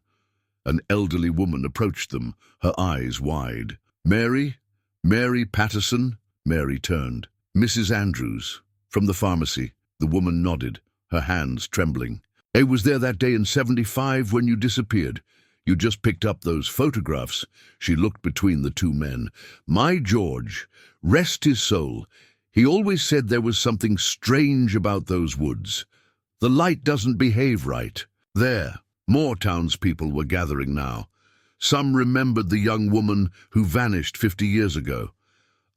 An elderly woman approached them, her eyes wide. Mary? Mary Patterson? Mary turned. Mrs. Andrews, from the pharmacy. The woman nodded, her hands trembling. I was there that day in '75 when you disappeared. You just picked up those photographs. She looked between the two men. My George, rest his soul. He always said there was something strange about those woods. The light doesn't behave right. There, more townspeople were gathering now. Some remembered the young woman who vanished 50 years ago.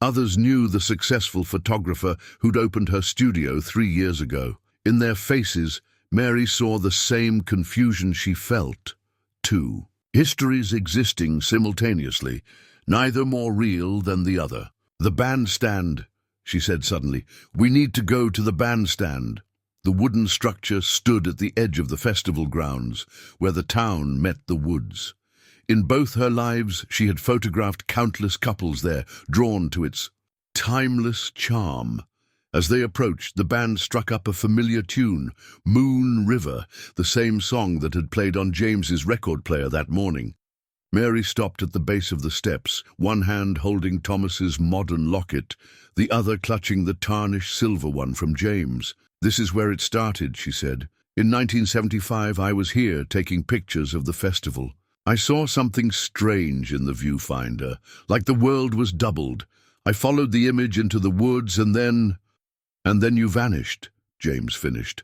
Others knew the successful photographer who'd opened her studio 3 years ago. In their faces, Mary saw the same confusion she felt. Two histories existing simultaneously, neither more real than the other. The bandstand, she said suddenly. We need to go to the bandstand. The wooden structure stood at the edge of the festival grounds, where the town met the woods. In both her lives, she had photographed countless couples there, drawn to its timeless charm. As they approached, the band struck up a familiar tune, Moon River, the same song that had played on James's record player that morning. Mary stopped at the base of the steps, one hand holding Thomas's modern locket, the other clutching the tarnished silver one from James. This is where it started, she said. In 1975, I was here taking pictures of the festival. I saw something strange in the viewfinder, like the world was doubled. I followed the image into the woods and then you vanished, James finished.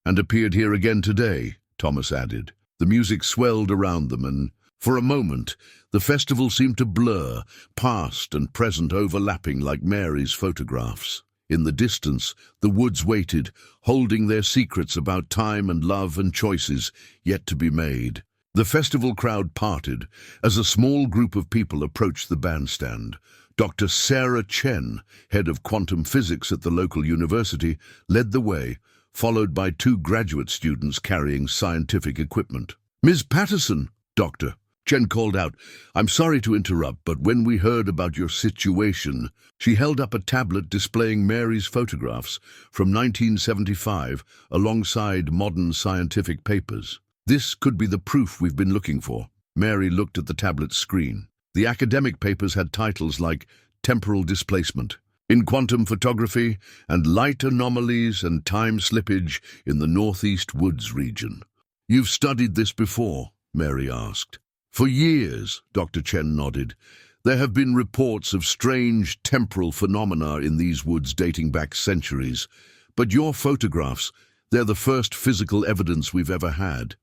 And appeared here again today, Thomas added. The music swelled around them and, for a moment, the festival seemed to blur, past and present overlapping like Mary's photographs. In the distance, the woods waited, holding their secrets about time and love and choices yet to be made. The festival crowd parted as a small group of people approached the bandstand. Dr. Sarah Chen, head of quantum physics at the local university, led the way, followed by 2 graduate students carrying scientific equipment. Ms. Patterson, Doctor, Chen called out. I'm sorry to interrupt, but when we heard about your situation, she held up a tablet displaying Mary's photographs from 1975 alongside modern scientific papers. This could be the proof we've been looking for. Mary looked at the tablet's screen. The academic papers had titles like Temporal Displacement in Quantum Photography and Light Anomalies and Time Slippage in the Northeast Woods region. You've studied this before? Mary asked. For years, Dr. Chen nodded. There have been reports of strange temporal phenomena in these woods dating back centuries. But your photographs, they're the first physical evidence we've ever had.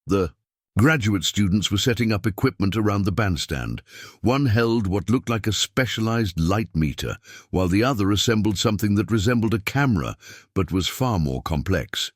The graduate students were setting up equipment around the bandstand. One held what looked like a specialized light meter, while the other assembled something that resembled a camera, but was far more complex.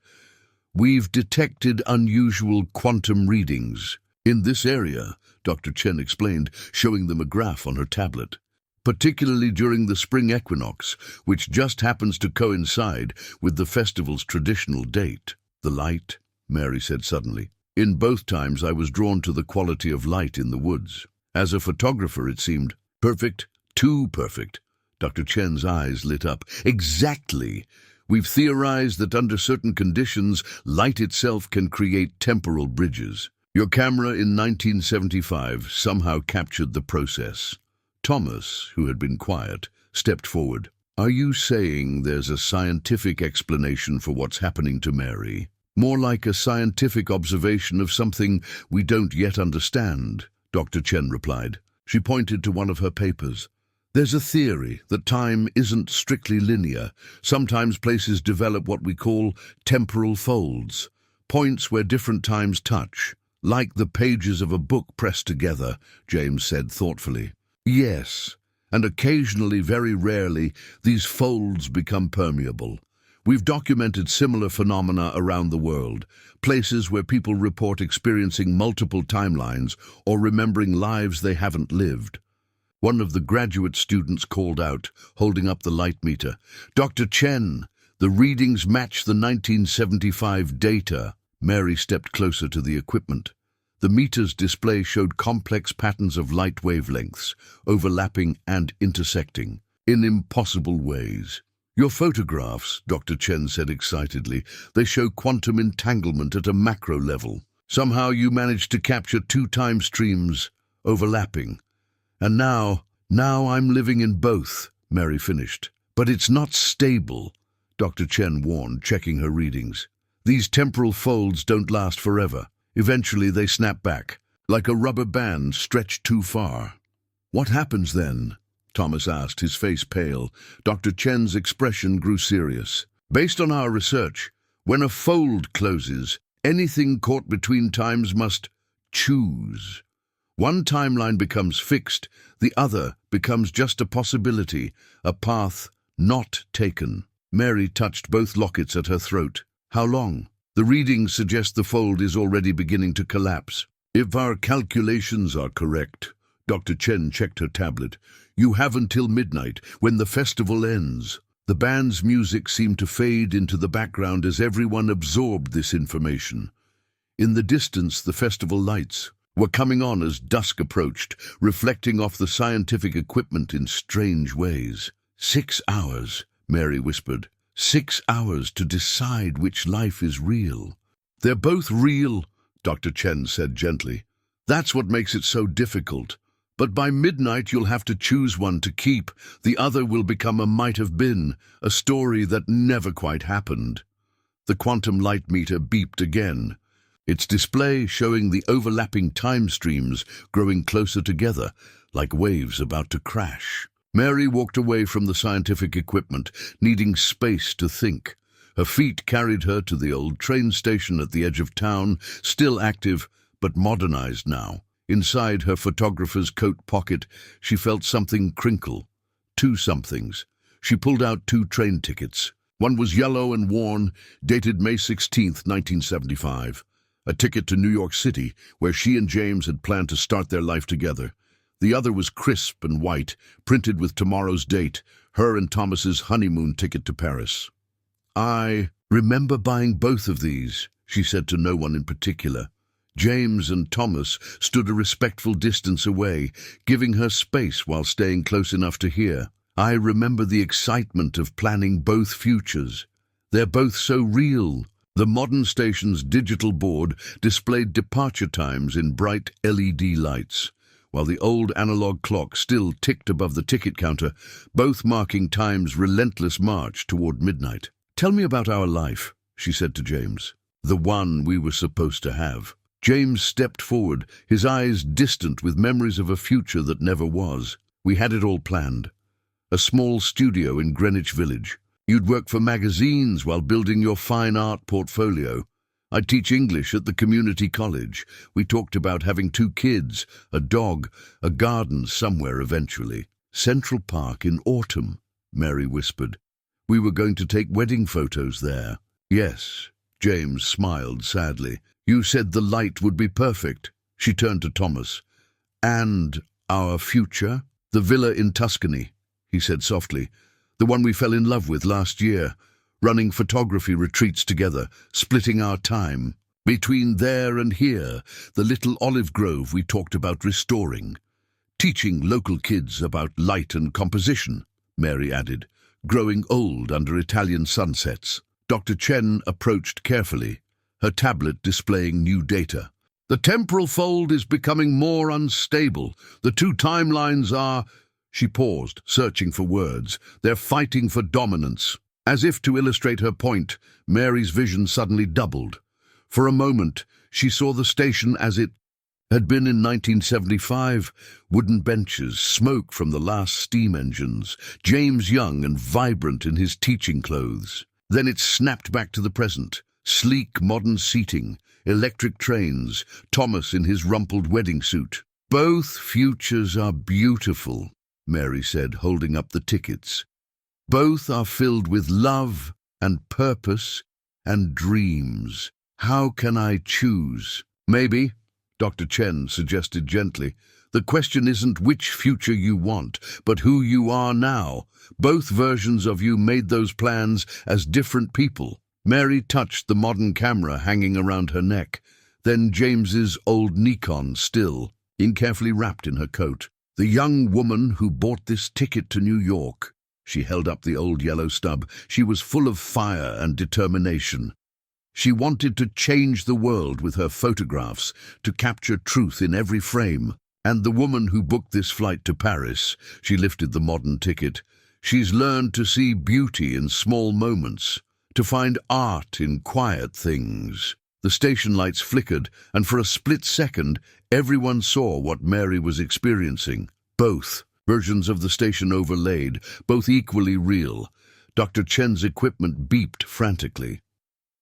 We've detected unusual quantum readings in this area, Dr. Chen explained, showing them a graph on her tablet. Particularly during the spring equinox, which just happens to coincide with the festival's traditional date. The light, Mary said suddenly. In both times I was drawn to the quality of light in the woods. As a photographer, it seemed perfect, too perfect. Dr. Chen's eyes lit up. Exactly. We've theorized that under certain conditions, light itself can create temporal bridges. Your camera in 1975 somehow captured the process. Thomas, who had been quiet, stepped forward. Are you saying there's a scientific explanation for what's happening to Mary? More like a scientific observation of something we don't yet understand, Dr. Chen replied. She pointed to one of her papers. There's a theory that time isn't strictly linear. Sometimes places develop what we call temporal folds, points where different times touch. Like the pages of a book pressed together, James said thoughtfully. Yes, and occasionally, very rarely, these folds become permeable. We've documented similar phenomena around the world, places where people report experiencing multiple timelines or remembering lives they haven't lived. One of the graduate students called out, holding up the light meter. Dr. Chen, the readings match the 1975 data. Mary stepped closer to the equipment. The meter's display showed complex patterns of light wavelengths, overlapping and intersecting, in impossible ways. Your photographs, Dr. Chen said excitedly, they show quantum entanglement at a macro level. Somehow you managed to capture two time streams overlapping. And now I'm living in both, Mary finished. But it's not stable, Dr. Chen warned, checking her readings. These temporal folds don't last forever. Eventually they snap back, like a rubber band stretched too far. What happens then? Thomas asked, his face pale. Dr. Chen's expression grew serious. Based on our research, when a fold closes, anything caught between times must choose. One timeline becomes fixed, the other becomes just a possibility, a path not taken. Mary touched both lockets at her throat. How long? The readings suggest the fold is already beginning to collapse. If our calculations are correct, Dr. Chen checked her tablet, you have until midnight, when the festival ends. The band's music seemed to fade into the background as everyone absorbed this information. In the distance, the festival lights were coming on as dusk approached, reflecting off the scientific equipment in strange ways. 6 hours, Mary whispered. 6 hours to decide which life is real. They're both real, Dr. Chen said gently. That's what makes it so difficult. But by midnight you'll have to choose one to keep. The other will become a might have been, a story that never quite happened. The quantum light meter beeped again, its display showing the overlapping time streams growing closer together, like waves about to crash. Mary walked away from the scientific equipment, needing space to think. Her feet carried her to the old train station at the edge of town, still active, but modernized now. Inside her photographer's coat pocket, she felt something crinkle. Two somethings. She pulled out 2 train tickets. One was yellow and worn, dated May 16th, 1975. A ticket to New York City, where she and James had planned to start their life together. The other was crisp and white, printed with tomorrow's date, her and Thomas's honeymoon ticket to Paris. I remember buying both of these, she said to no one in particular. James and Thomas stood a respectful distance away, giving her space while staying close enough to hear. I remember the excitement of planning both futures. They're both so real. The modern station's digital board displayed departure times in bright LED lights, while the old analog clock still ticked above the ticket counter, both marking time's relentless march toward midnight. Tell me about our life, she said to James. The one we were supposed to have. James stepped forward, his eyes distant with memories of a future that never was. We had it all planned. A small studio in Greenwich Village. You'd work for magazines while building your fine art portfolio. I'd teach English at the community college. We talked about having 2 kids, a dog, a garden somewhere eventually. Central Park in autumn, Mary whispered. We were going to take wedding photos there. Yes, James smiled sadly. You said the light would be perfect. She turned to Thomas. And our future? The villa in Tuscany, he said softly. The one we fell in love with last year. Running photography retreats together, splitting our time. Between there and here, the little olive grove we talked about restoring. Teaching local kids about light and composition, Mary added, growing old under Italian sunsets. Dr. Chen approached carefully, her tablet displaying new data. The temporal fold is becoming more unstable. The 2 timelines are... She paused, searching for words. They're fighting for dominance. As if to illustrate her point, Mary's vision suddenly doubled. For a moment, she saw the station as it had been in 1975, wooden benches, smoke from the last steam engines, James young and vibrant in his teaching clothes. Then it snapped back to the present, sleek modern seating, electric trains, Thomas in his rumpled wedding suit. Both futures are beautiful, Mary said, holding up the tickets. Both are filled with love and purpose and dreams. How can I choose? Maybe, Dr. Chen suggested gently, the question isn't which future you want, but who you are now. Both versions of you made those plans as different people. Mary touched the modern camera hanging around her neck, then James's old Nikon still, carefully wrapped in her coat. The young woman who bought this ticket to New York. She held up the old yellow stub. She was full of fire and determination. She wanted to change the world with her photographs, to capture truth in every frame. And the woman who booked this flight to Paris, she lifted the modern ticket, she's learned to see beauty in small moments, to find art in quiet things. The station lights flickered, and for a split second, everyone saw what Mary was experiencing. Both versions of the station overlaid, both equally real. Dr. Chen's equipment beeped frantically.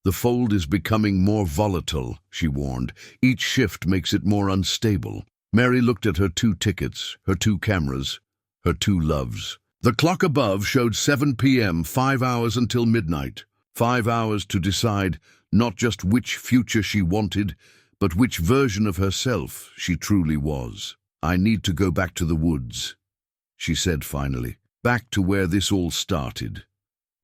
"The fold is becoming more volatile," she warned. "Each shift makes it more unstable." Mary looked at her 2 tickets, her 2 cameras, her 2 loves. The clock above showed 7 p.m., 5 hours until midnight. 5 hours to decide not just which future she wanted, but which version of herself she truly was. "I need to go back to the woods," she said finally. "Back to where this all started.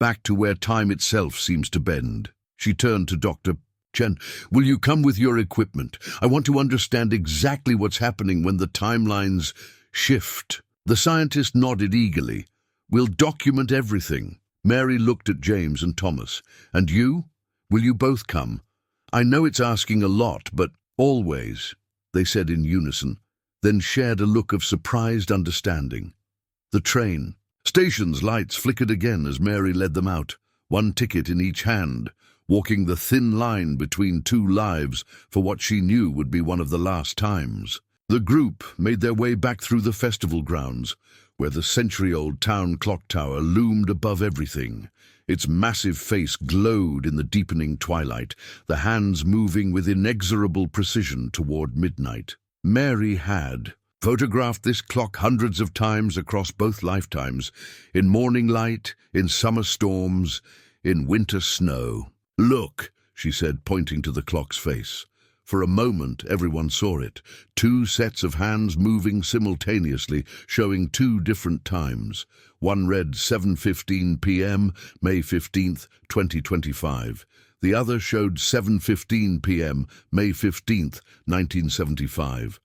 Back to where time itself seems to bend." She turned to Dr. Chen. "Will you come with your equipment? I want to understand exactly what's happening when the timelines shift." The scientist nodded eagerly. "We'll document everything." Mary looked at James and Thomas. "And you? Will you both come? I know it's asking a lot, but always," they said in unison, then shared a look of surprised understanding. The train. Station's lights flickered again as Mary led them out, 1 ticket in each hand, walking the thin line between 2 lives for what she knew would be one of the last times. The group made their way back through the festival grounds, where the century-old town clock tower loomed above everything. Its massive face glowed in the deepening twilight, the hands moving with inexorable precision toward midnight. Mary had photographed this clock hundreds of times across both lifetimes, in morning light, in summer storms, in winter snow. "Look," she said, pointing to the clock's face. For a moment, everyone saw it. 2 sets of hands moving simultaneously, showing 2 different times. One read 7:15 p.m., May 15th, 2025. The other showed 7:15 p.m., May 15th, 1975.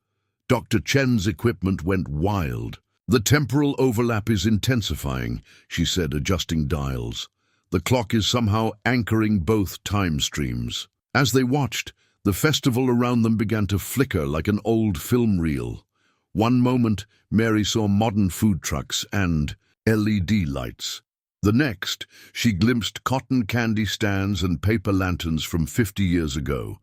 Dr. Chen's equipment went wild. "The temporal overlap is intensifying," she said, adjusting dials. "The clock is somehow anchoring both time streams." As they watched, the festival around them began to flicker like an old film reel. One moment, Mary saw modern food trucks and LED lights. The next, she glimpsed cotton candy stands and paper lanterns from 50 years ago.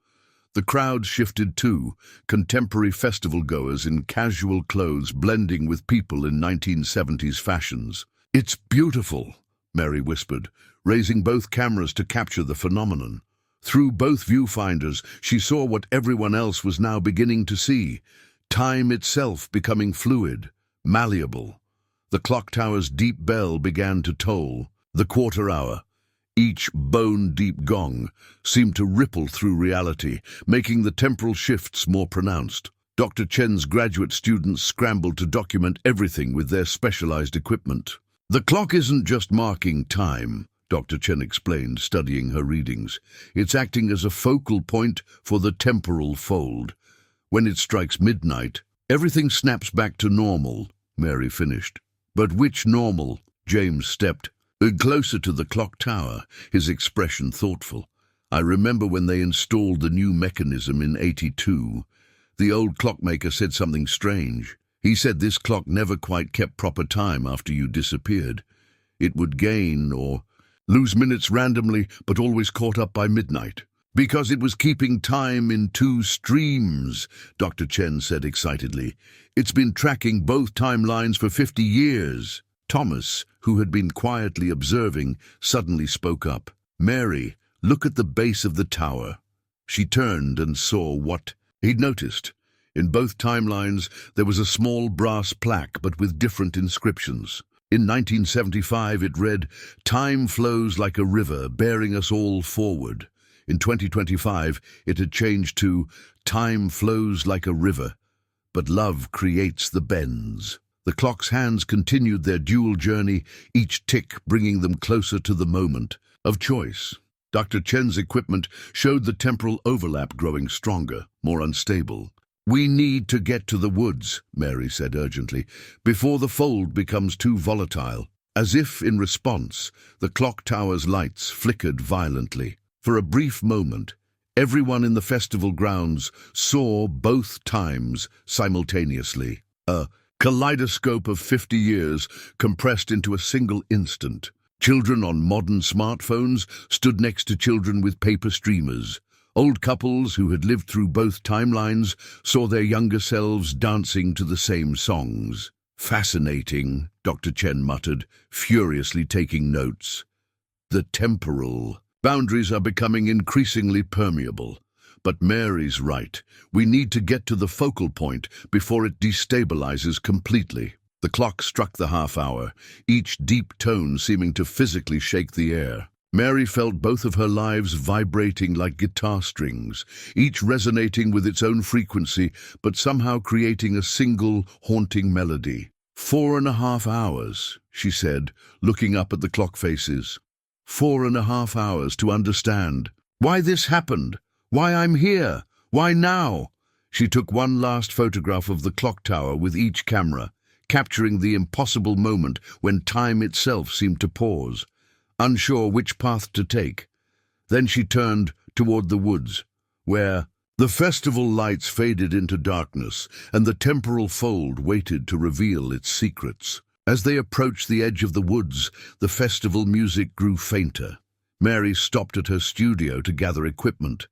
The crowd shifted too, contemporary festival goers in casual clothes blending with people in 1970s fashions. "It's beautiful," Mary whispered, raising both cameras to capture the phenomenon. Through both viewfinders, she saw what everyone else was now beginning to see: time itself becoming fluid, malleable. The clock tower's deep bell began to toll, the quarter hour. Each bone-deep gong seemed to ripple through reality, making the temporal shifts more pronounced. Dr. Chen's graduate students scrambled to document everything with their specialized equipment. "The clock isn't just marking time," Dr. Chen explained, studying her readings. "It's acting as a focal point for the temporal fold. When it strikes midnight, everything snaps back to normal," Mary finished. "But which normal?" James stepped closer to the clock tower, his expression thoughtful. "I remember when they installed the new mechanism in '82. The old clockmaker said something strange. He said this clock never quite kept proper time after you disappeared. It would gain or lose minutes randomly, but always caught up by midnight. Because it was keeping time in 2 streams, Dr. Chen said excitedly. It's been tracking both timelines for 50 years. Thomas, who had been quietly observing, suddenly spoke up. "Mary, look at the base of the tower." She turned and saw what he'd noticed. In both timelines, there was a small brass plaque, but with different inscriptions. In 1975, it read, "Time flows like a river, bearing us all forward." In 2025, it had changed to, "Time flows like a river, but love creates the bends." The clock's hands continued their dual journey, each tick bringing them closer to the moment of choice. Dr. Chen's equipment showed the temporal overlap growing stronger, more unstable. "We need to get to the woods," Mary said urgently, "before the fold becomes too volatile." As if in response, the clock tower's lights flickered violently. For a brief moment, everyone in the festival grounds saw both times simultaneously. A kaleidoscope of 50 years compressed into a single instant. Children on modern smartphones stood next to children with paper streamers. Old couples who had lived through both timelines saw their younger selves dancing to the same songs. Fascinating, Dr. Chen muttered, furiously taking notes. The temporal boundaries are becoming increasingly permeable. But Mary's right. We need to get to the focal point before it destabilizes completely. The clock struck the half-hour, each deep tone seeming to physically shake the air. Mary felt both of her lives vibrating like guitar strings, each resonating with its own frequency, but somehow creating a single, haunting melody. 4.5 hours, she said, looking up at the clock faces. 4.5 hours to understand. Why this happened? Why I'm here? Why now? She took one last photograph of the clock tower with each camera, capturing the impossible moment when time itself seemed to pause, unsure which path to take. Then she turned toward the woods, where the festival lights faded into darkness and the temporal fold waited to reveal its secrets. As they approached the edge of the woods, the festival music grew fainter. Mary stopped at her studio to gather equipment,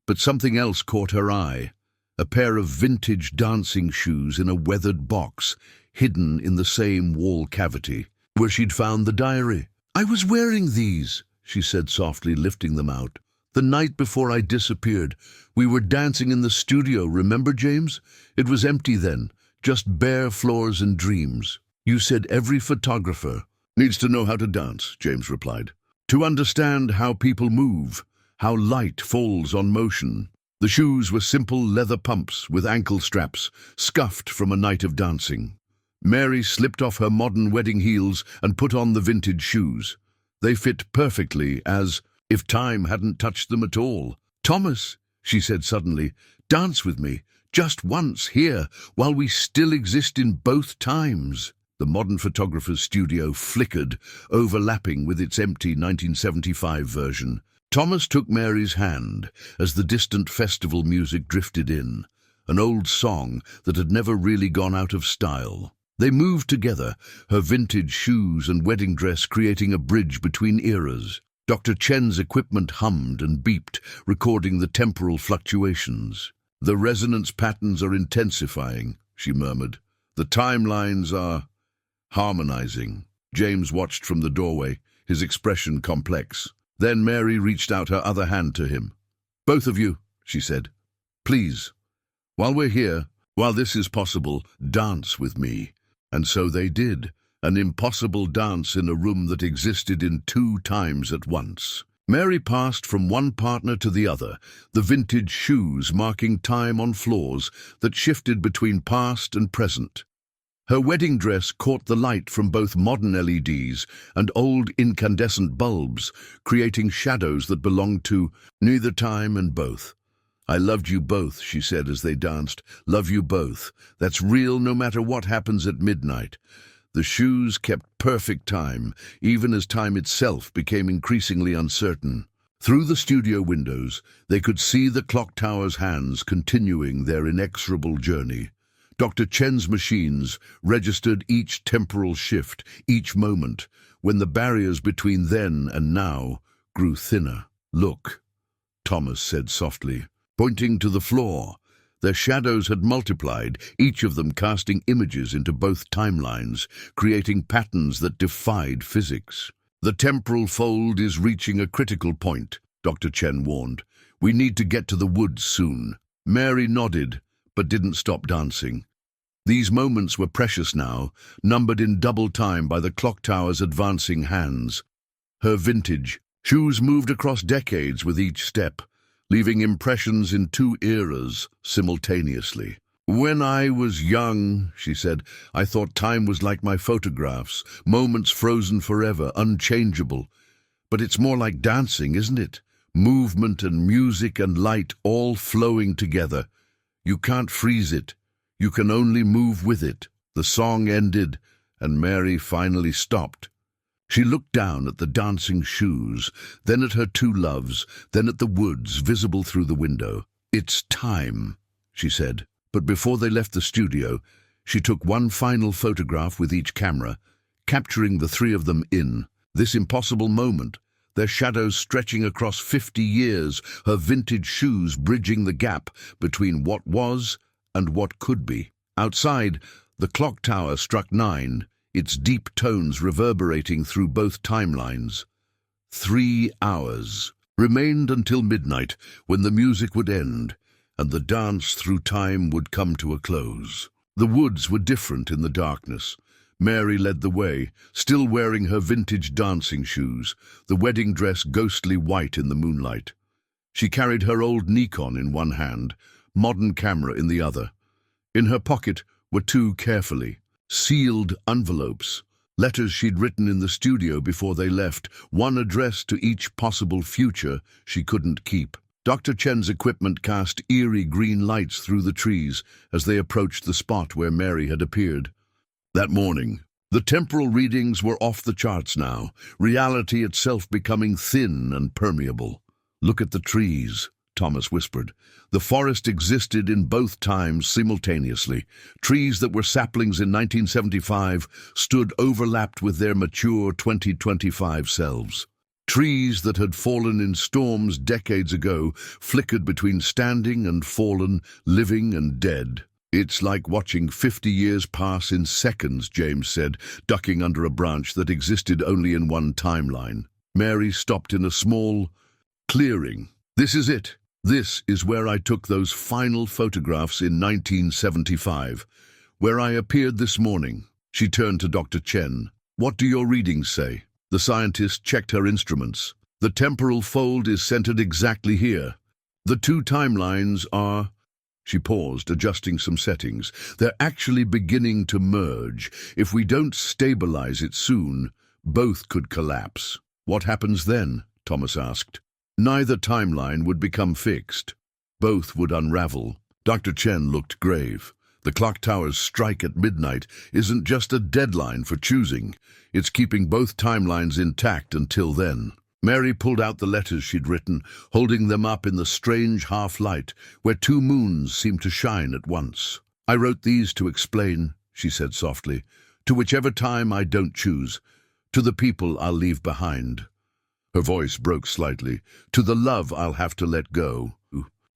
but something else caught her eye. A pair of vintage dancing shoes in a weathered box, hidden in the same wall cavity, where she'd found the diary. "I was wearing these," she said softly, lifting them out. "The night before I disappeared. We were dancing in the studio, remember, James? It was empty then, just bare floors and dreams. You said every photographer needs to know how to dance," James replied. "To understand how people move, how light falls on motion." The shoes were simple leather pumps with ankle straps, scuffed from a night of dancing. Mary slipped off her modern wedding heels and put on the vintage shoes. They fit perfectly, as if time hadn't touched them at all. "Thomas," she said suddenly, "dance with me, just once, here, while we still exist in both times." The modern photographer's studio flickered, overlapping with its empty 1975 version. Thomas took Mary's hand as the distant festival music drifted in, an old song that had never really gone out of style. They moved together, her vintage shoes and wedding dress creating a bridge between eras. Dr. Chen's equipment hummed and beeped, recording the temporal fluctuations. "The resonance patterns are intensifying," she murmured. "The timelines are harmonizing." James watched from the doorway, his expression complex. Then Mary reached out her other hand to him. "Both of you," she said, "please, while we're here, while this is possible, dance with me." And so they did, an impossible dance in a room that existed in two times at once. Mary passed from one partner to the other, the vintage shoes marking time on floors that shifted between past and present. Her wedding dress caught the light from both modern LEDs and old incandescent bulbs, creating shadows that belonged to neither time and both. "I loved you both," she said as they danced. "Love you both. That's real no matter what happens at midnight." The shoes kept perfect time, even as time itself became increasingly uncertain. Through the studio windows, they could see the clock tower's hands continuing their inexorable journey. Dr. Chen's machines registered each temporal shift, each moment, when the barriers between then and now grew thinner. "Look," Thomas said softly, pointing to the floor. Their shadows had multiplied, each of them casting images into both timelines, creating patterns that defied physics. "The temporal fold is reaching a critical point," Dr. Chen warned. "We need to get to the woods soon." Mary nodded, but didn't stop dancing. These moments were precious now, numbered in double time by the clock tower's advancing hands. Her vintage shoes moved across decades with each step, leaving impressions in two eras simultaneously. "When I was young," she said, "I thought time was like my photographs, moments frozen forever, unchangeable. But it's more like dancing, isn't it? Movement and music and light all flowing together. You can't freeze it. You can only move with it." The song ended, and Mary finally stopped. She looked down at the dancing shoes, then at her two loves, then at the woods visible through the window. "It's time," she said. But before they left the studio, she took one final photograph with each camera, capturing the three of them in this impossible moment, their shadows stretching across 50 years, her vintage shoes bridging the gap between what was and what could be. Outside, the clock tower struck 9, its deep tones reverberating through both timelines. 3 hours remained until midnight, when the music would end and the dance through time would come to a close. The woods were different in the darkness. Mary led the way, still wearing her vintage dancing shoes, the wedding dress ghostly white in the moonlight. She carried her old Nikon in one hand, modern camera in the other. In her pocket were two carefully sealed envelopes, letters she'd written in the studio before they left, one addressed to each possible future she couldn't keep. Dr. Chen's equipment cast eerie green lights through the trees as they approached the spot where Mary had appeared. That morning, the temporal readings were off the charts now, reality itself becoming thin and permeable. "Look at the trees," Thomas whispered. The forest existed in both times simultaneously. Trees that were saplings in 1975 stood overlapped with their mature 2025 selves. Trees that had fallen in storms decades ago flickered between standing and fallen, living and dead. "It's like watching 50 years pass in seconds," James said, ducking under a branch that existed only in one timeline. Mary stopped in a small clearing. "This is it. This is where I took those final photographs in 1975, where I appeared this morning." She turned to Dr. Chen. "What do your readings say?" The scientist checked her instruments. "The temporal fold is centered exactly here. The two timelines are—" She paused, adjusting some settings. "They're actually beginning to merge. If we don't stabilize it soon, both could collapse." "What happens then?" Thomas asked. "Neither timeline would become fixed. Both would unravel." Dr. Chen looked grave. "The clock tower's strike at midnight isn't just a deadline for choosing. It's keeping both timelines intact until then." Mary pulled out the letters she'd written, holding them up in the strange half-light where two moons seemed to shine at once. "I wrote these to explain," she said softly, "to whichever time I don't choose, to the people I'll leave behind." Her voice broke slightly. "To the love I'll have to let go."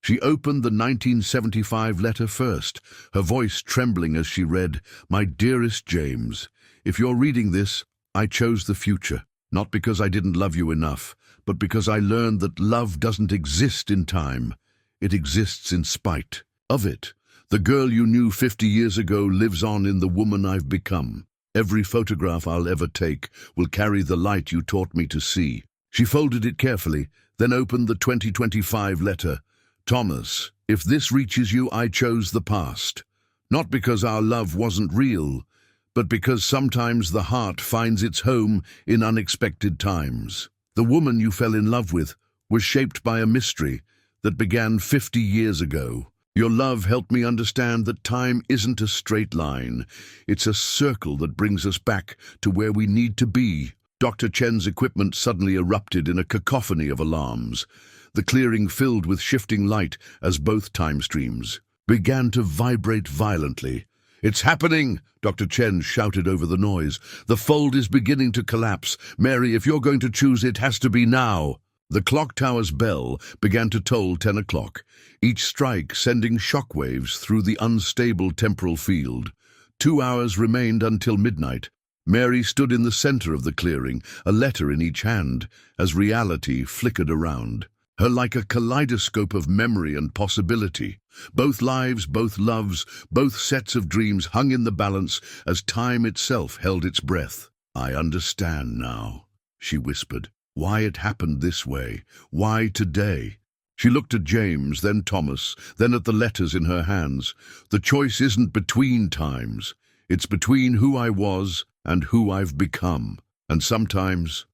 She opened the 1975 letter first, her voice trembling as she read, "My dearest James, if you're reading this, I chose the future. Not because I didn't love you enough, but because I learned that love doesn't exist in time. It exists in spite of it. The girl you knew 50 years ago lives on in the woman I've become. Every photograph I'll ever take will carry the light you taught me to see." She folded it carefully, then opened the 2025 letter. "Thomas, if this reaches you, I chose the past. Not because our love wasn't real, but because sometimes the heart finds its home in unexpected times. The woman you fell in love with was shaped by a mystery that began 50 years ago. Your love helped me understand that time isn't a straight line. It's a circle that brings us back to where we need to be." Dr. Chen's equipment suddenly erupted in a cacophony of alarms. The clearing filled with shifting light as both time streams began to vibrate violently. "It's happening!" Dr. Chen shouted over the noise. "The fold is beginning to collapse. Mary, if you're going to choose, it has to be now." The clock tower's bell began to toll 10 o'clock, each strike sending shockwaves through the unstable temporal field. 2 hours remained until midnight. Mary stood in the center of the clearing, a letter in each hand, as reality flickered around her like a kaleidoscope of memory and possibility. Both lives, both loves, both sets of dreams hung in the balance as time itself held its breath. "I understand now," she whispered. "Why it happened this way. Why today." She looked at James, then Thomas, then at the letters in her hands. "The choice isn't between times. It's between who I was and who I've become. And sometimes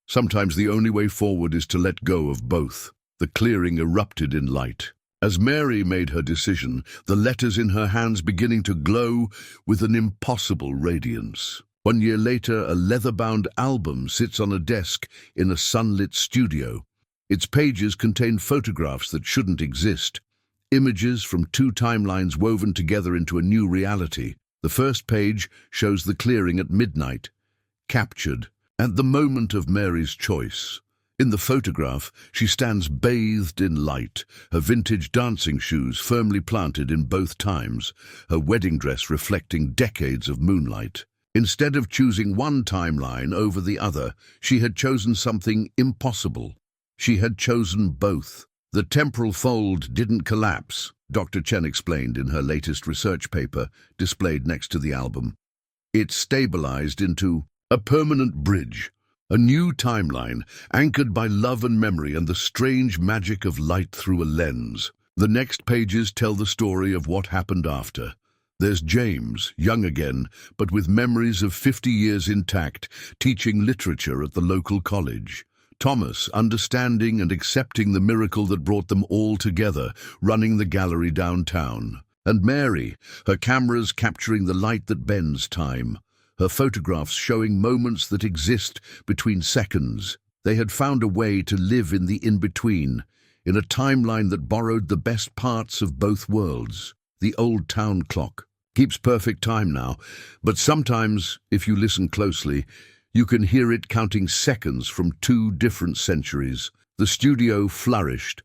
the only way forward is to let go of both." The clearing erupted in light. As Mary made her decision, the letters in her hands beginning to glow with an impossible radiance. 1 year later, a leather-bound album sits on a desk in a sunlit studio. Its pages contain photographs that shouldn't exist, images from two timelines woven together into a new reality. The first page shows the clearing at midnight, captured at the moment of Mary's choice. In the photograph, she stands bathed in light, her vintage dancing shoes firmly planted in both times, her wedding dress reflecting decades of moonlight. Instead of choosing one timeline over the other, she had chosen something impossible. She had chosen both. The temporal fold didn't collapse, Dr. Chen explained in her latest research paper, displayed next to the album. It stabilized into a permanent bridge, a new timeline anchored by love and memory and the strange magic of light through a lens. The next pages tell the story of what happened after. There's James, young again, but with memories of 50 years intact, teaching literature at the local college. Thomas, understanding and accepting the miracle that brought them all together, running the gallery downtown. And Mary, her cameras capturing the light that bends time, her photographs showing moments that exist between seconds. They had found a way to live in the in-between, in a timeline that borrowed the best parts of both worlds. The old town clock keeps perfect time now, but sometimes, if you listen closely, you can hear it counting seconds from two different centuries. The studio flourished,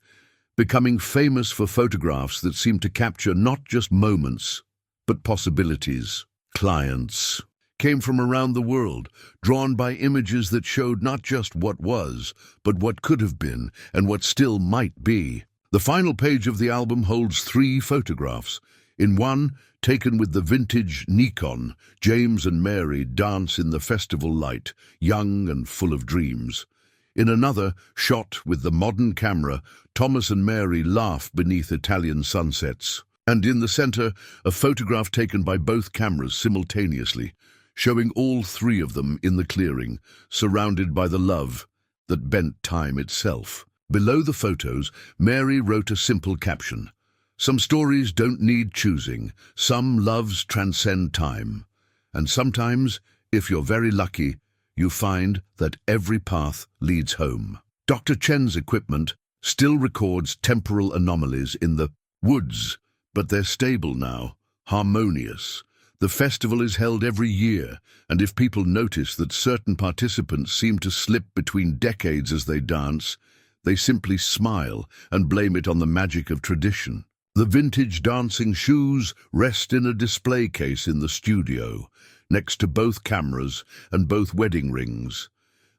becoming famous for photographs that seem to capture not just moments, but possibilities. Clients came from around the world, drawn by images that showed not just what was, but what could have been and what still might be. The final page of the album holds 3 photographs. In one, taken with the vintage Nikon, James and Mary dance in the festival light, young and full of dreams. In another, shot with the modern camera, Thomas and Mary laugh beneath Italian sunsets. And in the center, a photograph taken by both cameras simultaneously, showing all 3 of them in the clearing, surrounded by the love that bent time itself. Below the photos, Mary wrote a simple caption. Some stories don't need choosing. Some loves transcend time. And sometimes, if you're very lucky, you find that every path leads home. Dr. Chen's equipment still records temporal anomalies in the woods, but they're stable now, harmonious. The festival is held every year, and if people notice that certain participants seem to slip between decades as they dance, they simply smile and blame it on the magic of tradition. The vintage dancing shoes rest in a display case in the studio, next to both cameras and both wedding rings.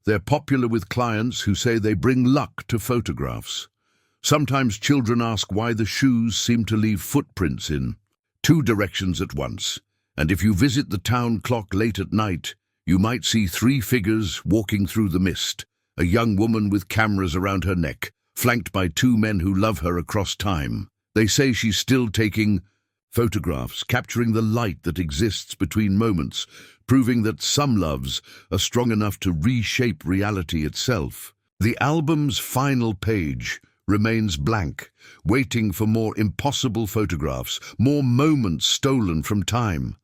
They're popular with clients who say they bring luck to photographs. Sometimes children ask why the shoes seem to leave footprints in 2 directions at once. And if you visit the town clock late at night, you might see 3 figures walking through the mist. A young woman with cameras around her neck, flanked by 2 men who love her across time. They say she's still taking photographs, capturing the light that exists between moments, proving that some loves are strong enough to reshape reality itself. The album's final page remains blank, waiting for more impossible photographs, more moments stolen from time.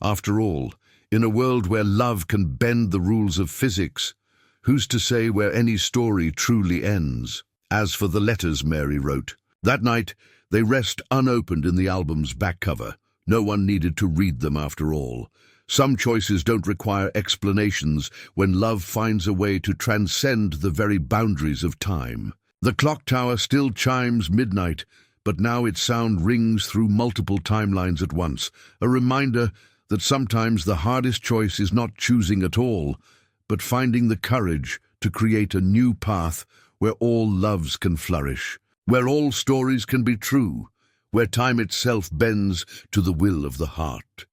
After all, in a world where love can bend the rules of physics, who's to say where any story truly ends? As for the letters Mary wrote, that night they rest unopened in the album's back cover. No one needed to read them after all. Some choices don't require explanations when love finds a way to transcend the very boundaries of time. The clock tower still chimes midnight, but now its sound rings through multiple timelines at once, a reminder that sometimes the hardest choice is not choosing at all, but finding the courage to create a new path where all loves can flourish, where all stories can be true, where time itself bends to the will of the heart.